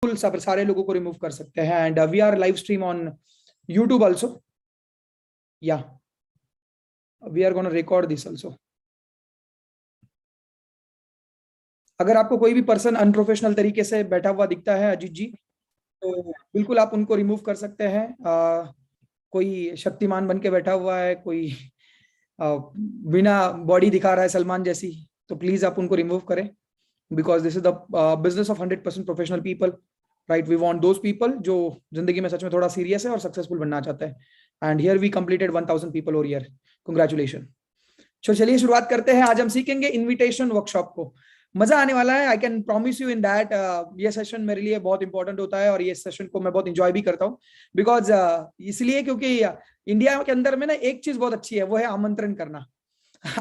सब सारे लोगों को रिमूव कर सकते हैं। And we are live stream on YouTube also, या we are gonna record this also. अगर आपको कोई भी पर्सन अनप्रोफेशनल तरीके से बैठा हुआ दिखता है अजीत जी, तो बिल्कुल आप उनको रिमूव कर सकते हैं। कोई शक्तिमान बन के बैठा हुआ है, कोई बिना बॉडी दिखा रहा है सलमान जैसी, तो प्लीज आप उनको रिमूव करें, because this is the business of 100% professional people, right? We want those people जो जिंदगी में सच में थोड़ा सीरियस है और सक्सेसफुल बनना चाहते हैं। And here we completed 1000 people over year, congratulation. चलिए शुरुआत करते हैं। आज हम सीखेंगे इनविटेशन वर्कशॉप को। मजा आने वाला है, I can promise you in that. ये सेशन मेरे लिए बहुत इंपॉर्टेंट होता है और ये सेशन को मैं बहुत इंजॉय भी करता हूँ, बिकॉज इसलिए क्योंकि इंडिया के अंदर में ना एक चीज बहुत अच्छी है, वो है आमंत्रण करना।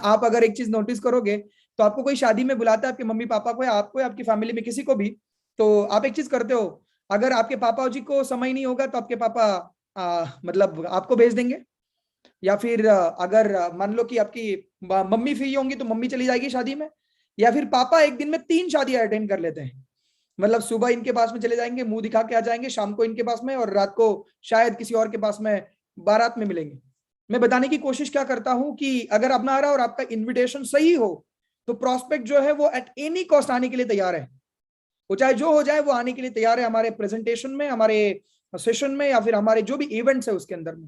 आप अगर एक चीज नोटिस करोगे, तो आपको कोई शादी में बुलाता है, आपके मम्मी पापा को या आपको या आपकी फैमिली में किसी को भी, तो आप एक चीज करते हो। अगर आपके पापा जी को समय नहीं होगा तो आपके पापा मतलब आपको भेज देंगे, या फिर अगर मान लो कि आपकी मम्मी फ्री होंगी तो मम्मी चली जाएगी शादी में, या फिर पापा एक दिन में 3 शादियां अटेंड कर लेते हैं। मतलब सुबह इनके पास में चले जाएंगे, मुंह दिखा के आ जाएंगे, शाम को इनके पास में, और रात को शायद किसी और के पास में बारात में मिलेंगे। मैं बताने की कोशिश क्या करता हूं कि अगर अपना आ रहा और आपका इन्विटेशन सही हो, तो प्रोस्पेक्ट जो है वो एट एनी कॉस्ट आने के लिए तैयार है। वो चाहे जो हो जाए वो आने के लिए तैयार है, हमारे प्रेजेंटेशन में, हमारे सेशन में, या फिर हमारे जो भी इवेंट्स है उसके अंदर में।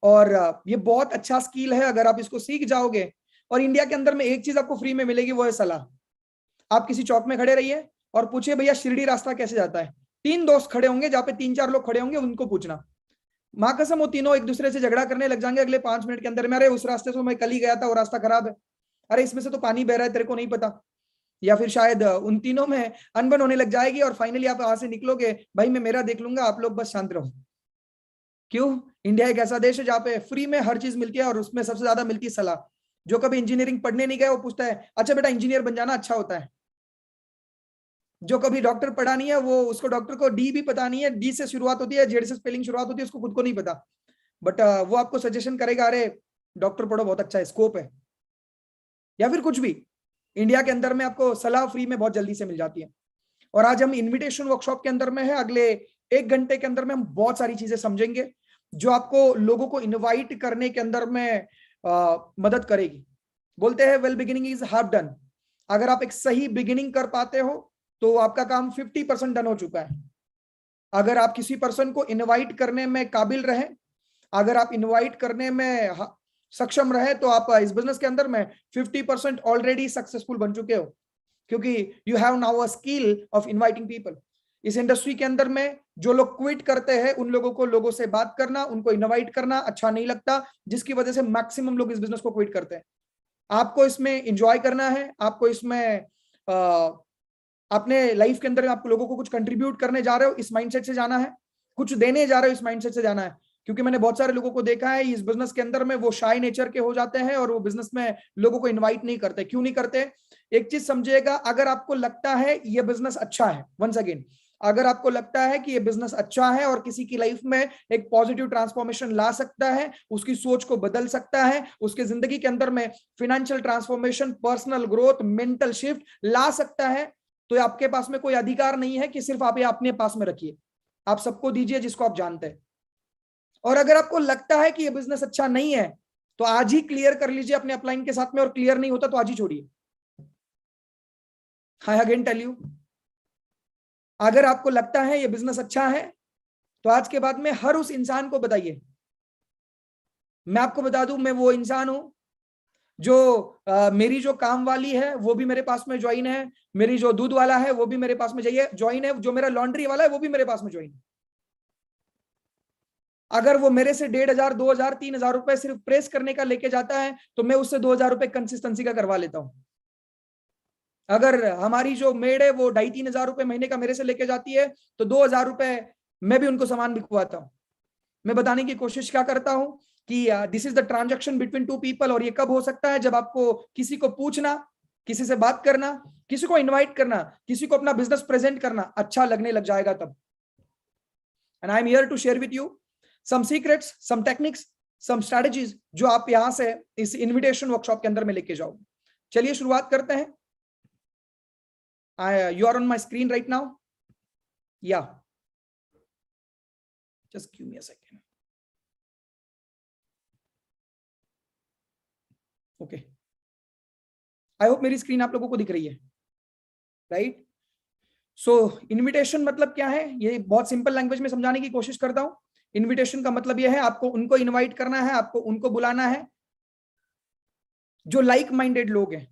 और ये बहुत अच्छा स्किल है अगर आप इसको सीख जाओगे। और इंडिया के अंदर में एक चीज आपको फ्री में मिलेगी, वो है सलाह। आप किसी चौक में खड़े रहिए और पूछिए भैया शिरडी रास्ता कैसे जाता है। 3 दोस्त खड़े होंगे, जहां पे 3-4 लोग खड़े होंगे, उनको पूछना। माँ कसम वो तीनों एक दूसरे से झगड़ा करने लग जाएंगे अगले 5 मिनट के अंदर में। अरे उस रास्ते से मैं कल ही गया था, वो रास्ता खराब है। अरे इसमें से तो पानी बह रहा है, तेरे को नहीं पता। या फिर शायद उन तीनों में अनबन होने लग जाएगी और फाइनली आप वहां से निकलोगे, भाई मैं मेरा देख लूंगा, आप लोग बस शांत रहो। क्यों? इंडिया एक ऐसा देश है जहाँ पे फ्री में हर चीज मिलती है, और उसमें सबसे ज्यादा मिलती है सलाह। जो कभी इंजीनियरिंग पढ़ने नहीं गया वो पूछता है, अच्छा बेटा इंजीनियर बन जाना अच्छा होता है। जो कभी डॉक्टर पढ़ा नहीं है, वो उसको डॉक्टर को डी भी पता नहीं है, डी से शुरुआत होती है, जेड से स्पेलिंग शुरुआत होती है, उसको खुद को नहीं पता। बट वो आपको सजेशन करेगा, अरे डॉक्टर पढ़ो, बहुत अच्छा है, स्कोप है। या फिर कुछ भी, इंडिया के अंदर में आपको सलाह फ्री में बहुत जल्दी से मिल जाती है। और आज हम इनविटेशन वर्कशॉप के अंदर में है, अगले 1 घंटे के अंदर में हम बहुत सारी चीजें समझेंगे जो आपको लोगों को इनवाइट करने के अंदर में मदद करेगी। बोलते हैं well beginning is half done. अगर आप एक सही बिगिनिंग कर पाते हो तो आपका काम 50% डन हो चुका है। अगर आप किसी पर्सन को इनवाइट करने में काबिल रहे, अगर आप इनवाइट करने में सक्षम रहे, तो आप इस बिजनेस के अंदर में 50% ऑलरेडी सक्सेसफुल बन चुके हो, क्योंकि you have now a skill of inviting people. इस इंडस्ट्री के अंदर में जो लोग क्विट करते हैं, उन लोगों को लोगों से बात करना, उनको इनवाइट करना अच्छा नहीं लगता, जिसकी वजह से मैक्सिमम लोग इस बिजनेस को क्विट करते हैं। आपको इसमें एंजॉय करना है, आपको इसमें अपने लाइफ के अंदर आप लोगों को कुछ कंट्रीब्यूट करने जा रहे हो, इस माइंडसेट से जाना है। कुछ देने जा रहे हो, इस माइंडसेट से जाना है। क्योंकि मैंने बहुत सारे लोगों को देखा है इस बिजनेस के अंदर में, वो शाय नेचर के हो जाते हैं और वो बिजनेस में लोगों को इनवाइट नहीं करते। क्यों नहीं करते? एक चीज समझिएगा, अगर आपको लगता है ये बिजनेस अच्छा है, वंस अगेन, अगर आपको लगता है कि ये बिजनेस अच्छा है और किसी की लाइफ में एक पॉजिटिव ट्रांसफॉर्मेशन ला सकता है, उसकी सोच को बदल सकता है, उसके जिंदगी के अंदर में financial transformation, personal growth, mental shift ला सकता है, तो आपके पास में कोई अधिकार नहीं है कि सिर्फ आप ये अपने पास में रखिए। आप सबको दीजिए जिसको आप जानते हैं। और अगर आपको लगता है कि ये बिजनेस अच्छा नहीं है, तो आज ही क्लियर कर लीजिए अपने अपलाइन के साथ में, और क्लियर नहीं होता तो आज ही छोड़िए। आई अगेन टेल यू, अगर आपको लगता है ये बिजनेस अच्छा है, तो आज के बाद में हर उस इंसान को बताइए। मैं आपको बता दूं, मैं वो इंसान हूं जो मेरी जो काम वाली है वो भी मेरे पास में ज्वाइन है, मेरी जो दूध वाला है वो भी मेरे पास में ज्वाइन है, जो मेरा लॉन्ड्री वाला है वो भी मेरे पास में ज्वाइन है। अगर वो मेरे से 1,500, 2,000, 3,000 रुपए सिर्फ प्रेस करने का लेके जाता है, तो मैं उससे 2,000 रुपए कंसिस्टेंसी का करवा लेता हूं। अगर हमारी जो मेड है वो 2,500-3,000 रुपए महीने का मेरे से लेके जाती है, तो 2,000 रुपए मैं भी उनको सामान बिकवाता हूं। मैं बताने की कोशिश क्या करता हूं कि this is the transaction between two people. और ये कब हो सकता है? जब आपको किसी को पूछना, किसी से बात करना, किसी को इनवाइट करना, किसी को अपना बिजनेस प्रेजेंट करना अच्छा लगने लग जाएगा तब। And I am here to share with you some secrets, some techniques, some strategies, जो आप यहां से इस इनविटेशन वर्कशॉप के अंदर में लेके जाओगे। चलिए शुरुआत करते हैं। You are on my screen right now. Yeah just give me a second. Okay, I hope मेरी स्क्रीन आप लोगों को दिख रही है, राइट? सो इनविटेशन मतलब क्या है, ये बहुत सिंपल लैंग्वेज में समझाने की कोशिश करता हूं। इनविटेशन का मतलब यह है आपको उनको इनवाइट करना है, आपको उनको बुलाना है जो लाइक माइंडेड लोग हैं।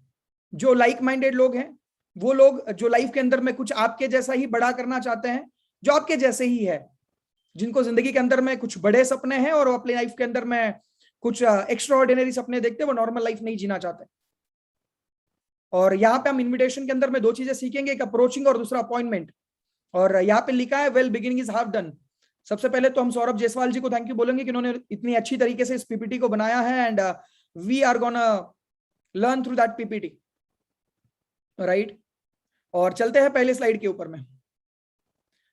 जो लाइक माइंडेड लोग हैं वो लोग जो लाइफ के अंदर में कुछ आपके जैसा ही बड़ा करना चाहते हैं, जो आपके जैसे ही है, जिनको जिंदगी के अंदर में कुछ बड़े सपने हैं और वो अपनी लाइफ के अंदर में कुछ एक्स्ट्रा ऑर्डिनरी सपने देखते हैं, वो नॉर्मल लाइफ नहीं जीना चाहते। और यहाँ पे हम इनविटेशन के अंदर में दो चीजें सीखेंगे, एक अप्रोचिंग और दूसरा अपॉइंटमेंट। और यहाँ पे लिखा है well beginning is half done. सबसे पहले तो हम सौरभ जायसवाल जी को थैंक यू बोलेंगे कि उन्होंने इतनी अच्छी तरीके से इस पीपीटी को बनाया है, and we are gonna learn through that PPT, right? और चलते हैं पहले स्लाइड के ऊपर में।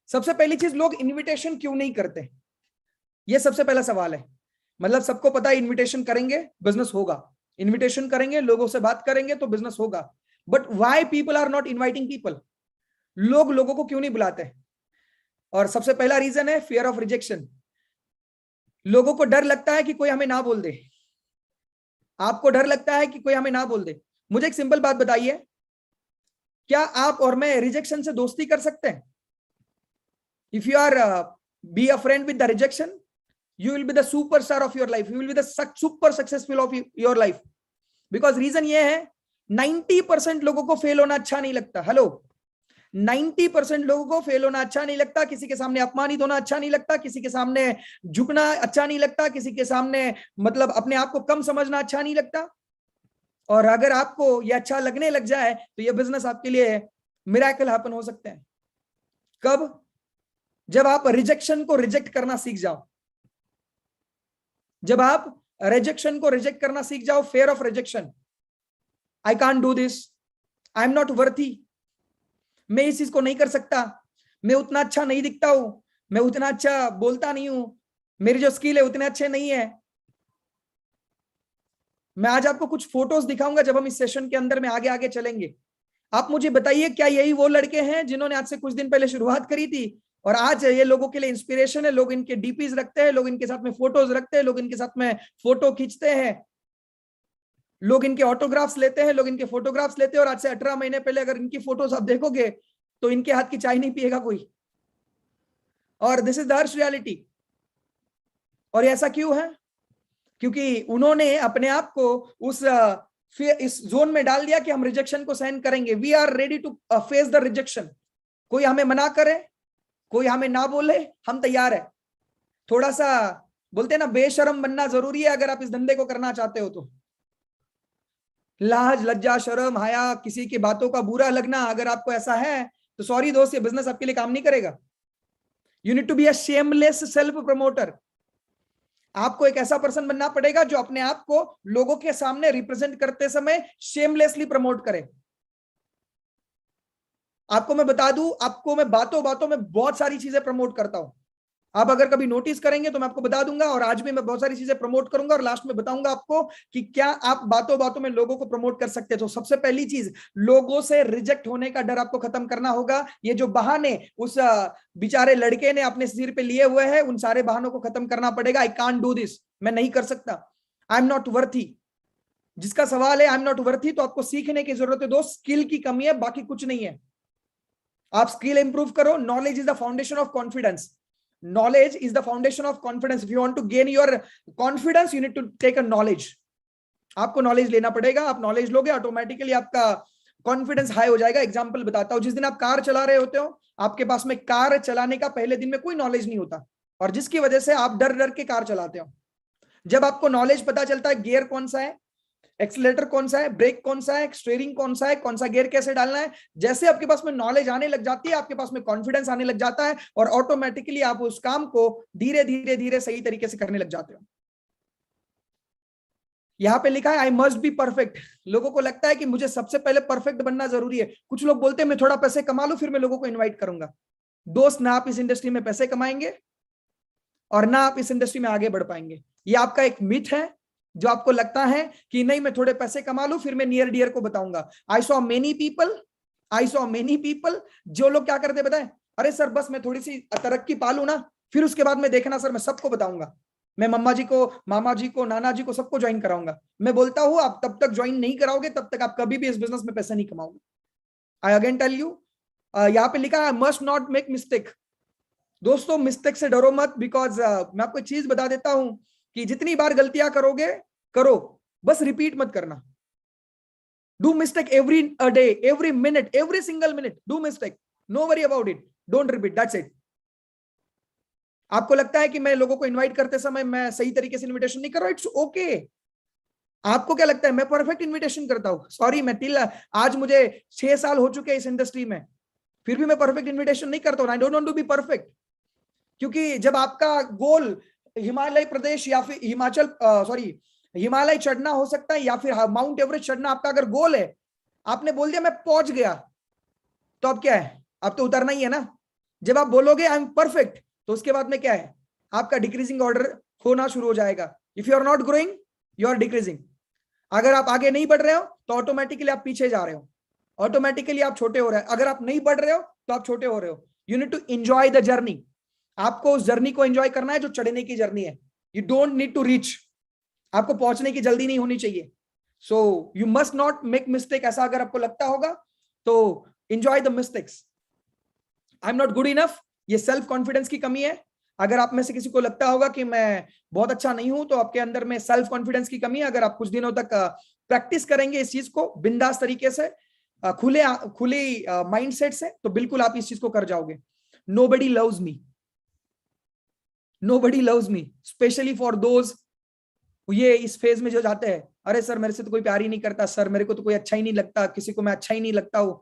सबसे पहली चीज, लोग इनविटेशन क्यों नहीं करते, ये सबसे पहला सवाल है। मतलब सबको पता है इनविटेशन करेंगे बिजनेस होगा, इनविटेशन करेंगे लोगों से बात करेंगे तो बिजनेस होगा, but why people are not inviting people? लोग लोगों को क्यों नहीं बुलाते? और सबसे पहला रीजन है फियर ऑफ रिजेक्शन। लोगों को डर लगता है कि कोई हमें ना बोल दे। आपको डर लगता है कि कोई हमें ना बोल दे। मुझे एक सिंपल बात बताइए, क्या आप और मैं रिजेक्शन से दोस्ती कर सकते हैं? If you R be a friend with the rejection, you will be the superstar of your life, you will be the super successful of your life, because reason ये है 90% लोगों को फेल होना अच्छा नहीं लगता। हेलो, 90% लोगों को फेल होना अच्छा नहीं लगता, किसी के सामने अपमानित होना अच्छा नहीं लगता, किसी के सामने झुकना अच्छा नहीं लगता, किसी के सामने मतलब अपने आप को कम समझना अच्छा नहीं लगता। और अगर आपको ये अच्छा लगने लग जाए तो ये बिजनेस आपके लिए मिरेकल हैपन हो सकते हैं। कब? जब आप रिजेक्शन को रिजेक्ट करना सीख जाओ। जब आप रिजेक्शन को रिजेक्ट करना सीख जाओ, fair of rejection, I can't do this, I am not worthy, मैं इस चीज को नहीं कर सकता, मैं उतना अच्छा नहीं दिखता हूं, मैं उतना अच्छा बोलता नहीं हूं, मेरी जो स्किल है उतने अच्छे नहीं है। मैं आज आपको कुछ फोटोज दिखाऊंगा जब हम इस सेशन के अंदर में आगे आगे चलेंगे। आप मुझे बताइए, क्या यही वो लड़के हैं जिन्होंने आज से कुछ दिन पहले शुरुआत करी थी और आज ये लोगों के लिए इंस्पिरेशन है? लोग इनके डीपीज रखते हैं, लोग इनके साथ में फोटोज रखते हैं, लोग इनके साथ में फोटो खींचते हैं, लोग इनके ऑटोग्राफ्स लेते हैं, लोग इनके फोटोग्राफ्स लेते हैं। और आज से 18 महीने पहले अगर इनकी फोटोज आप देखोगे तो इनके हाथ की चाय नहीं पिएगा कोई। और this is the Harsh reality. और ऐसा क्यों है? क्योंकि उन्होंने अपने आप को उस इस जोन में डाल दिया कि हम रिजेक्शन को सहन करेंगे। We are ready to face the rejection. कोई हमें मना करे, कोई हमें ना बोले, हम तैयार है। थोड़ा सा बोलते हैं ना, बेशरम बनना जरूरी है अगर आप इस धंधे को करना चाहते हो तो। लाज, लज्जा, शर्म, हया, किसी की बातों का बुरा लगना, अगर आपको ऐसा है तो सॉरी दोस्त, ये बिजनेस आपके लिए काम नहीं करेगा। You need to be a shameless self promoter. आपको एक ऐसा पर्सन बनना पड़ेगा जो अपने आप को लोगों के सामने रिप्रेजेंट करते समय शेमलेसली प्रमोट करे। आपको मैं बता दूं, आपको मैं बातों बातों में बहुत सारी चीजें प्रमोट करता हूं। आप अगर कभी नोटिस करेंगे तो मैं आपको बता दूंगा, और आज भी मैं बहुत सारी चीजें प्रमोट करूंगा और लास्ट में बताऊंगा आपको कि क्या आप बातों बातों में लोगों को प्रमोट कर सकते हैं। तो सबसे पहली चीज, लोगों से रिजेक्ट होने का डर आपको खत्म करना होगा। ये जो बहाने उस बेचारे लड़के ने अपने सिर पे लिए हुए हैं, उन सारे बहानों को खत्म करना पड़ेगा। आई कांट डू दिस, मैं नहीं कर सकता, आई एम नॉट वर्थी। जिसका सवाल है आई एम नॉट वर्थी, तो आपको सीखने की जरूरत है दोस्त। स्किल की कमी है, बाकी कुछ नहीं है। आप स्किल इंप्रूव करो। Knowledge is the foundation of confidence. Knowledge is the foundation of confidence. If you want to gain your confidence, you need to take a knowledge. आपको नॉलेज लेना पड़ेगा। आप नॉलेज लोगे, ऑटोमेटिकली आपका कॉन्फिडेंस हाई हो जाएगा। Example बताता हूं, जिस दिन आप कार चला रहे होते हो, आपके पास में कार चलाने का पहले दिन में कोई नॉलेज नहीं होता, और जिसकी वजह से आप डर डर के कार चलाते हो। जब आपको नॉलेज पता चलता है, गियर कौन सा है, एक्सीलरेटर कौन सा है, ब्रेक कौन सा है, स्टीयरिंग कौन सा है, कौन सा गियर कैसे डालना है, जैसे आपके पास में नॉलेज आने लग जाती है, आपके पास में कॉन्फिडेंस आने लग जाता है, और ऑटोमेटिकली आप उस काम को धीरे धीरे धीरे सही तरीके से करने लग जाते हो। यहां पे लिखा है आई मस्ट बी परफेक्ट। लोगों को लगता है कि मुझे सबसे पहले परफेक्ट बनना जरूरी है। कुछ लोग बोलते हैं मैं थोड़ा पैसे कमा लूं फिर मैं लोगों को इन्वाइट करूंगा। दोस्त, ना आप इस इंडस्ट्री में पैसे कमाएंगे और ना आप इस इंडस्ट्री में आगे बढ़ पाएंगे। ये आपका एक मिथ है जो आपको लगता है कि नहीं, मैं थोड़े पैसे कमा लूं फिर मैं नियर डियर को बताऊंगा। आई सॉ मेनी पीपल जो लोग क्या करते बताए, अरे सर बस मैं थोड़ी सी तरक्की पालू ना, फिर उसके बाद में देखना सर मैं सबको बताऊंगा, मैं मम्मा जी को, मामा जी को, नाना जी को, सबको ज्वाइन कराऊंगा। मैं बोलता हूं आप तब तक ज्वाइन नहीं कराओगे तब तक आप कभी भी इस बिजनेस में पैसा नहीं कमाओगे। आई अगेन टेल यू, यहाँ पे लिखा है मस्ट नॉट मेक मिस्टेक। दोस्तों मिस्टेक से डरो मत, बिकॉज मैं आपको एक चीज बता देता हूं कि जितनी बार गलतियां करोगे करो, बस रिपीट मत करना। Do mistake every day, every minute, every single minute do mistake, no worry about it, don't repeat, that's it. आपको लगता है कि मैं लोगों को इनवाइट करते समय मैं सही तरीके से इनविटेशन नहीं कर रहा, इट्स ओके। आपको क्या लगता है मैं परफेक्ट इनविटेशन करता हूं? सॉरी, मैं टिल आज मुझे 6 साल हो चुके हैं इस इंडस्ट्री में, फिर भी मैं परफेक्ट इन्विटेशन नहीं करता हूं। I don't want to be perfect, क्योंकि जब आपका गोल हिमालय प्रदेश या फिर हिमाचल सॉरी हिमालय चढ़ना हो सकता है या फिर माउंट एवरेस्ट चढ़ना आपका अगर गोल है, आपने बोल दिया मैं पहुंच गया, तो अब क्या है? अब तो उतरना ही है ना। जब आप बोलोगे आई एम परफेक्ट, तो उसके बाद में क्या है? आपका डिक्रीजिंग ऑर्डर होना शुरू हो जाएगा। If you are not growing, you are decreasing. अगर आप आगे नहीं बढ़ रहे हो तो ऑटोमेटिकली आप पीछे जा रहे हो, ऑटोमेटिकली आप छोटे हो रहे हो। अगर आप नहीं बढ़ रहे हो तो आप छोटे हो रहे हो। You need to enjoy the journey. आपको उस जर्नी को एंजॉय करना है जो चढ़ने की जर्नी है। You don't need to reach, आपको पहुंचने की जल्दी नहीं होनी चाहिए। So you must not make mistake, ऐसा अगर आपको लगता होगा तो enjoy the mistakes. I am not good enough, ये सेल्फ कॉन्फिडेंस की कमी है। अगर आप में से किसी को लगता होगा कि मैं बहुत अच्छा नहीं हूं, तो आपके अंदर में सेल्फ कॉन्फिडेंस की कमी है। अगर आप कुछ दिनों तक प्रैक्टिस करेंगे इस चीज को बिंदास तरीके से, खुले खुली माइंडसेट से, तो बिल्कुल आप इस चीज को कर जाओगे। Nobody loves me, nobody loves me, specially for those, ये इस फेज में जो जाते हैं, अरे सर मेरे से तो कोई प्यार ही नहीं करता, सर मेरे को तो कोई अच्छा ही नहीं लगता, किसी को मैं अच्छा ही नहीं लगता हूं।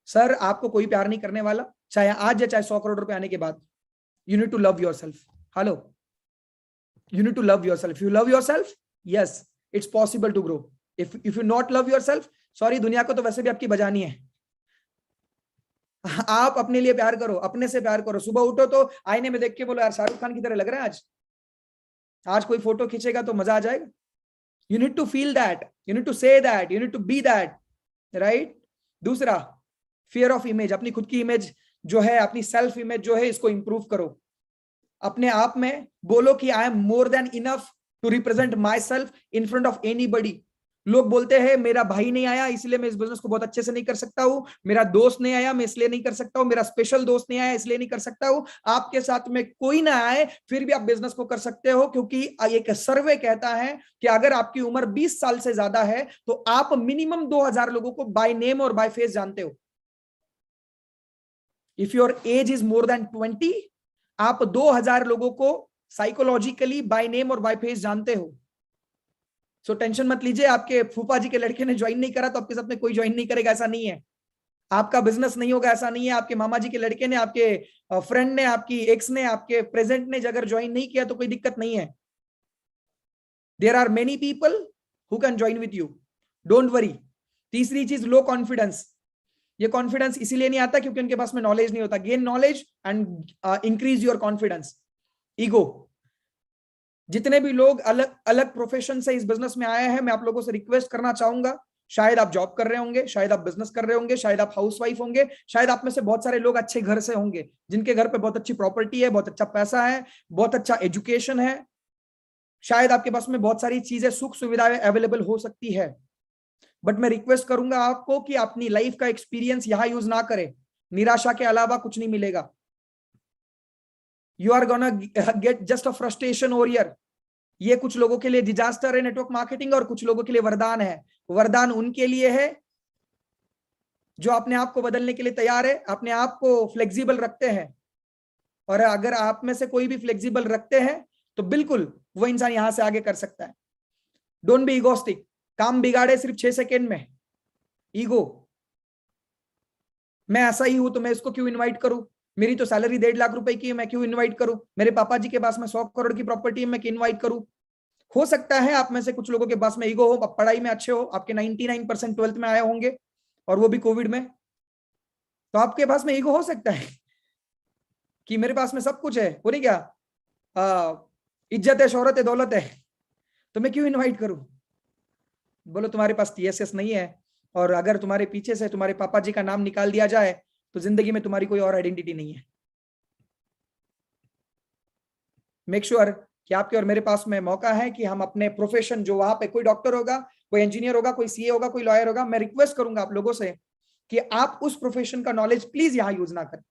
सर आपको कोई प्यार नहीं करने वाला, चाहे आज या चाहे 100 करोड़ रुपए आने के बाद। You need to love yourself. Hello. You need to love yourself. If you love yourself, yes, it's possible to grow. If you not love yourself, sorry, दुनिया को तो वैसे भी आपकी बजानी है। आप अपने लिए प्यार करो, अपने से प्यार करो। सुबह उठो तो आईने में देख के बोलो यार शाहरुख खान की तरह लग रहा है आज, आज कोई फोटो खींचेगा तो मजा आ जाएगा। You need to feel that, you need to say that, you need to be that, right. दूसरा, फियर ऑफ इमेज, अपनी खुद की इमेज जो है, अपनी सेल्फ इमेज जो है, इसको इंप्रूव करो। अपने आप में बोलो कि I am more than enough to represent myself in front of anybody. लोग बोलते हैं मेरा भाई नहीं आया इसलिए मैं इस बिजनेस को बहुत अच्छे से नहीं कर सकता हूं, मेरा दोस्त नहीं आया मैं इसलिए नहीं कर सकता हूं, मेरा स्पेशल दोस्त नहीं आया इसलिए नहीं कर सकता हूं। आपके साथ में कोई ना आए फिर भी आप बिजनेस को कर सकते हो, क्योंकि एक सर्वे कहता है कि अगर आपकी उम्र 20 साल से ज्यादा है तो आप मिनिमम 2000 लोगों को बाय नेम और बाय फेस जानते हो। If your age is more than 20, आप 2000 लोगों को साइकोलॉजिकली बाय नेम और बाय फेस जानते हो। सो टेंशन मत लीजिए, आपके फूफा जी के लड़के ने ज्वाइन नहीं करा तो आपके साथ में कोई ज्वाइन नहीं करेगा, ऐसा नहीं है। आपका बिजनेस नहीं होगा, ऐसा नहीं है। आपके मामा जी के लड़के ने, आपके फ्रेंड ने, आपकी एक्स ने, आपके प्रेजेंट ने अगर ज्वाइन नहीं किया तो कोई दिक्कत नहीं है। There are many people who can join with you, don't worry. तीसरी चीज, लो कॉन्फिडेंस। ये कॉन्फिडेंस इसीलिए नहीं आता क्योंकि उनके पास में नॉलेज नहीं होता। Gain knowledge and increase your confidence. Ego, जितने भी लोग अलग अलग प्रोफेशन से इस बिजनेस में आए हैं, मैं आप लोगों से रिक्वेस्ट करना चाहूंगा, शायद आप जॉब कर रहे होंगे, शायद आप बिजनेस कर रहे होंगे, शायद आप हाउसवाइफ होंगे, शायद आप में से बहुत सारे लोग अच्छे घर से होंगे, जिनके घर पे बहुत अच्छी प्रॉपर्टी है, बहुत अच्छा पैसा है, बहुत अच्छा एजुकेशन है, शायद आपके पास में बहुत सारी चीजें, सुख सुविधाएं अवेलेबल हो सकती है। बट मैं रिक्वेस्ट करूंगा आपको कि अपनी लाइफ का एक्सपीरियंस यहां यूज ना करें, निराशा के अलावा कुछ नहीं मिलेगा। You are gonna get just a frustration over here. ये कुछ लोगों के लिए डिजास्टर है नेटवर्क मार्केटिंग, और कुछ लोगों के लिए वरदान है। वरदान उनके लिए है जो अपने आप को बदलने के लिए तैयार है, अपने आप को फ्लेक्सिबल रखते हैं। और अगर आप में से कोई भी फ्लेक्सिबल रखते हैं तो बिल्कुल वो इंसान यहां से आगे कर सकता है। डोंट बी इगोस्टिक, काम बिगाड़े सिर्फ 6 सेकेंड में। ईगो, मैं ऐसा ही हूं तो मैं इसको क्यों इनवाइट करूं, मेरी तो सैलरी 1.5 लाख रुपए की है, मैं क्यों इनवाइट करूं, मेरे पापा जी के पास में 100 करोड़ की प्रॉपर्टी है, मैं क्यों इनवाइट करूं। हो सकता है आप में से कुछ लोगों के पास में ईगो हो, आप पढ़ाई में अच्छे हो, आपके 99% 12th में आए होंगे, और वो भी कोविड में, तो आपके पास में ईगो हो सकता है कि मेरे पास में सब कुछ है, वो नहीं क्या, इज्जत है, शोहरत है, दौलत है, तो मैं क्यों इनवाइट करूं। बोलो तुम्हारे पास TSS नहीं है, और अगर तुम्हारे पीछे से तुम्हारे पापा जी का नाम निकाल दिया जाए तो जिंदगी में तुम्हारी कोई और आइडेंटिटी नहीं है। मेक श्योर कि आपके और मेरे पास में मौका है कि हम अपने प्रोफेशन, जो वहां पे कोई डॉक्टर होगा, कोई इंजीनियर होगा, कोई सीए होगा, कोई लॉयर होगा, मैं रिक्वेस्ट करूंगा आप लोगों से कि आप उस प्रोफेशन का नॉलेज प्लीज यहां यूज ना करें।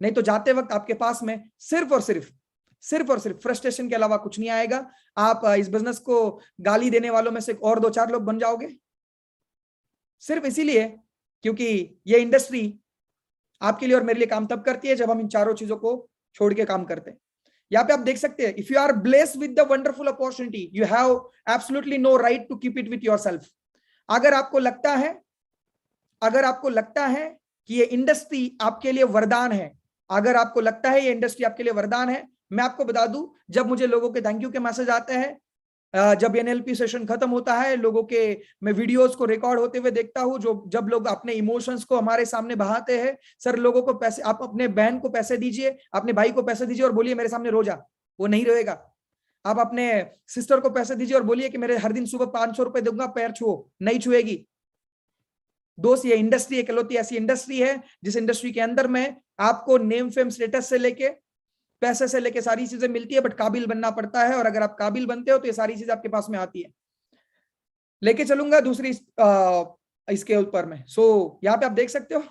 नहीं तो जाते वक्त आपके पास में सिर्फ और सिर्फ फ्रस्ट्रेशन के अलावा कुछ नहीं आएगा। आप इस बिजनेस को गाली देने वालों में से और 2-4 लोग बन जाओगे, सिर्फ इसीलिए क्योंकि ये इंडस्ट्री आपके लिए और मेरे लिए काम तब करती है जब हम इन चारों चीजों को छोड़ के काम करते हैं। यहाँ पे आप देख सकते हैं, if you are blessed with the wonderful opportunity, you have absolutely no right to keep it with yourself. अगर आपको लगता है कि ये इंडस्ट्री आपके लिए वरदान है, अगर आपको लगता है ये इंडस्ट्री आपके लिए वरदान है, मैं आपको बता दूं, जब मुझे लोगों के थैंक यू के मैसेज आते हैं, जब एनएलपी सेशन खत्म होता है, लोगों के मैं वीडियोस को रिकॉर्ड होते हुए देखता हूं, जब लोग अपने इमोशंस को हमारे सामने बहाते हैं, सर लोगों को पैसे, आप अपने बहन को पैसे दीजिए, अपने भाई को पैसे दीजिए और बोलिए मेरे सामने रो जा, वो नहीं रोएगा। आप अपने सिस्टर को पैसे दीजिए और बोलिए कि मेरे हर दिन सुबह 500 रुपए दूंगा, पैर छुओ, नहीं छुएगी। दोस्त, ये इंडस्ट्री इकलौती ऐसी इंडस्ट्री है जिस इंडस्ट्री के अंदर में आपको नेम फेम स्टेटस से लेके पैसे से लेके सारी चीजें मिलती है, बट काबिल बनना पड़ता है, और अगर आप काबिल बनते हो तो ये सारी चीजें आपके पास में आती है। लेके चलूंगा दूसरी इसके ऊपर में। यहाँ पे आप देख सकते हो,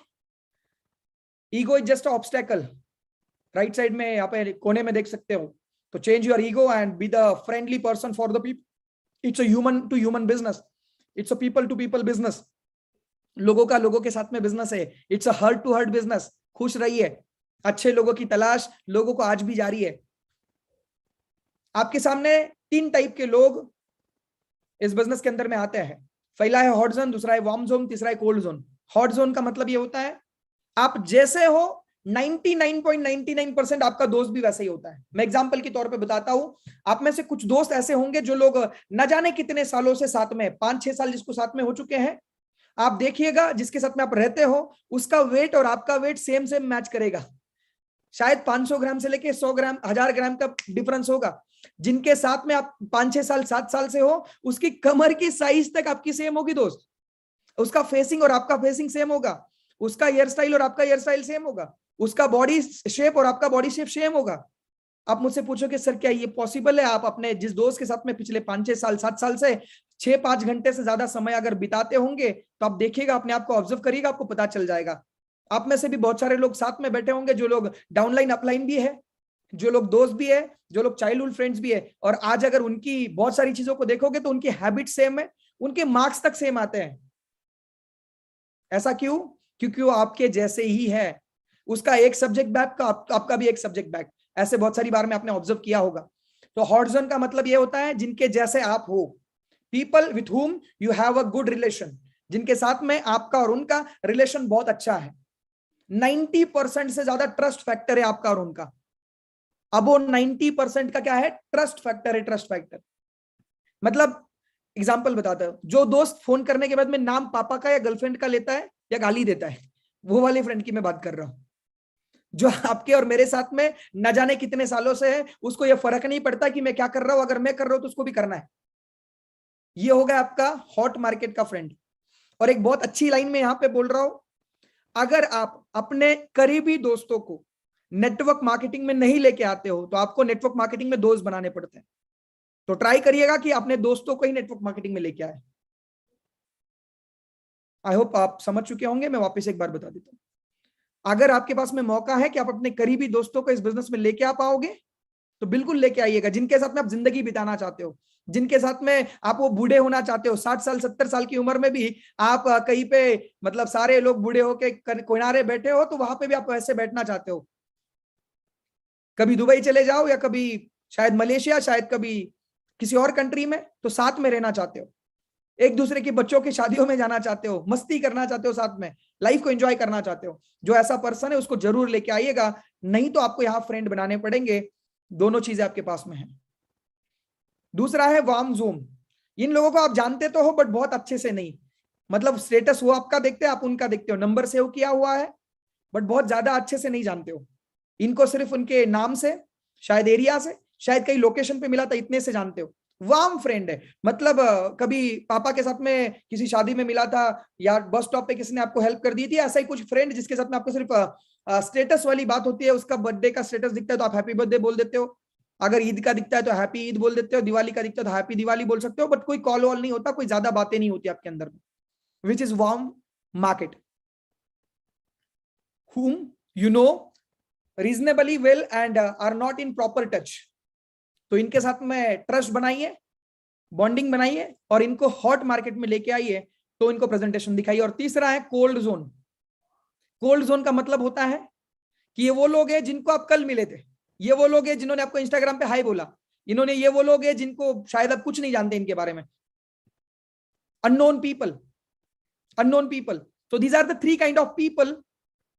ego is just obstacle. Right side में यहाँ पे कोने में देख सकते हो, तो change your ego and be the friendly person for the people. It's a human to human business, it's a people to people business. लोगों का लोगों के साथ में बिजनेस है, it's a heart to heart business. खुश रहिए, अच्छे लोगों की तलाश लोगों को आज भी जारी है। आपके सामने 3 टाइप के लोग इस बिजनेस के अंदर में आते हैं। पहला है हॉट जोन, दूसरा है वार्म जोन, तीसरा है कोल्ड जोन। हॉट जोन का मतलब ये होता है आप जैसे हो 99.99% आपका दोस्त भी वैसे ही होता है। मैं एग्जांपल के तौर पे बताता हूं, आप में से कुछ दोस्त ऐसे होंगे जो लोग न जाने कितने सालों से साथ में, 5-6 साल जिसको साथ में हो चुके हैं, आप देखिएगा जिसके साथ में आप रहते हो उसका वेट और आपका वेट सेम मैच करेगा। शायद 500 ग्राम से लेके 100 ग्राम 1000 ग्राम का डिफरेंस होगा। जिनके साथ में आप 5-6 साल 7 साल से हो, उसकी कमर की साइज तक आपकी सेम होगी दोस्त, उसका फेसिंग और आपका फेसिंग सेम होगा, उसका हेयर स्टाइल और आपका हेयर स्टाइल सेम होगा, उसका बॉडी शेप और आपका बॉडी शेप सेम होगा। आप मुझसे पूछोगे सर क्या ये पॉसिबल है? आप अपने जिस दोस्त के साथ में पिछले 5-6 साल 7 साल से 6-5 घंटे से ज्यादा समय अगर बिताते होंगे तो आप देखिएगा, अपने आप को ऑब्जर्व करिएगा, आपको पता चल जाएगा। आप में से भी बहुत सारे लोग साथ में बैठे होंगे, जो लोग डाउनलाइन अपलाइन भी है, जो लोग दोस्त भी है, जो लोग चाइल्डहुड फ्रेंड्स भी है, और आज अगर उनकी बहुत सारी चीजों को देखोगे तो उनकी हैबिट सेम है, उनके मार्क्स तक सेम आते हैं। ऐसा क्यों? क्योंकि वो आपके जैसे ही है। उसका एक सब्जेक्ट बैक का आपका भी एक सब्जेक्ट बैक, ऐसे बहुत सारी बार में आपने ऑब्जर्व किया होगा। तो हॉट जोन का मतलब ये होता है जिनके जैसे आप हो, people with whom you have a good relation, जिनके साथ में आपका और उनका रिलेशन बहुत अच्छा है। 90% से ज्यादा ट्रस्ट फैक्टर है आपका और उनका। अब वो 90% का क्या है? ट्रस्ट फैक्टर है। ट्रस्ट फैक्टर मतलब एग्जांपल बताता हूं, जो दोस्त फोन करने के बाद में नाम पापा का या गर्लफ्रेंड का लेता है या गाली देता है, वो वाले फ्रेंड की मैं बात कर रहा हूं। जो आपके और मेरे साथ में न जाने कितने सालों से है, उसको ये फर्क नहीं पड़ता कि मैं क्या कर रहा हूं, अगर मैं कर रहा हूं तो उसको भी करना है। ये होगा आपका हॉट मार्केट का फ्रेंड। और एक बहुत अच्छी लाइन में यहां पे बोल रहा हूं, अगर आप अपने करीबी दोस्तों को नेटवर्क मार्केटिंग में नहीं लेके आते हो तो आपको नेटवर्क मार्केटिंग में दोस्त बनाने पड़ते हैं। तो ट्राई करिएगा कि अपने दोस्तों को ही नेटवर्क मार्केटिंग में लेके आए। आई होप आप समझ चुके होंगे। मैं वापस एक बार बता देता हूं, अगर आपके पास में मौका है कि आप अपने करीबी दोस्तों को इस बिजनेस में लेके आ पाओगे तो बिल्कुल लेके आइएगा, जिनके साथ में आप जिंदगी बिताना चाहते हो, जिनके साथ में आप वो बूढ़े होना चाहते हो, 60 साल 70 साल की उम्र में भी आप कहीं पे, मतलब सारे लोग बूढ़े होके किनारे बैठे हो तो वहां पे भी आप वैसे बैठना चाहते हो। कभी दुबई चले जाओ या कभी शायद मलेशिया, शायद कभी किसी और कंट्री में, तो साथ में रहना चाहते हो, एक दूसरे के बच्चों की शादियों में जाना चाहते हो, मस्ती करना चाहते हो, साथ में लाइफ को एंजॉय करना चाहते हो, जो ऐसा पर्सन है उसको जरूर लेके आइएगा। नहीं तो आपको यहाँ फ्रेंड बनाने पड़ेंगे। दोनों चीजें आपके पास में है। दूसरा है वार्म जोन। इन लोगों को आप जानते तो हो बट बहुत अच्छे से नहीं, मतलब स्टेटस वो आपका देखते हो, आप उनका देखते हो, नंबर सेव किया हुआ है बट बहुत ज्यादा अच्छे से नहीं जानते हो। इनको सिर्फ उनके नाम से, शायद एरिया से, शायद कहीं लोकेशन पे मिला था, इतने से जानते हो। वार्म फ्रेंड है, मतलब कभी पापा के साथ में किसी शादी में मिला था या बस स्टॉप पे किसी ने आपको हेल्प कर दी थी, ऐसा ही कुछ फ्रेंड जिसके साथ में आपको सिर्फ स्टेटस वाली बात होती है, उसका बर्थडे का स्टेटस दिखता है तो आप हैप्पी बर्थडे बोल देते हो, अगर ईद का दिखता है तो हैप्पी ईद बोल देते हो, दिवाली का दिखता है तो हैप्पी दिवाली बोल सकते हो, बट कोई कॉल वॉल नहीं होता, कोई ज्यादा बातें नहीं होती आपके अंदर में, which is warm market, whom you know reasonably well and are not in proper touch। तो इनके साथ में ट्रस्ट बनाइए, बॉन्डिंग बनाइए और इनको हॉट मार्केट में लेके आइए, तो इनको प्रेजेंटेशन दिखाइए। और तीसरा है कोल्ड जोन। कोल्ड जोन का मतलब होता है कि ये वो लोग हैं जिनको आप कल मिले थे, ये वो लोग हैं जिन्होंने आपको इंस्टाग्राम पे हाई बोला, इन्होंने, ये वो लोग हैं जिनको शायद आप कुछ नहीं जानते इनके बारे में, अननोन पीपल, अननोन पीपल। तो these are the three kind of people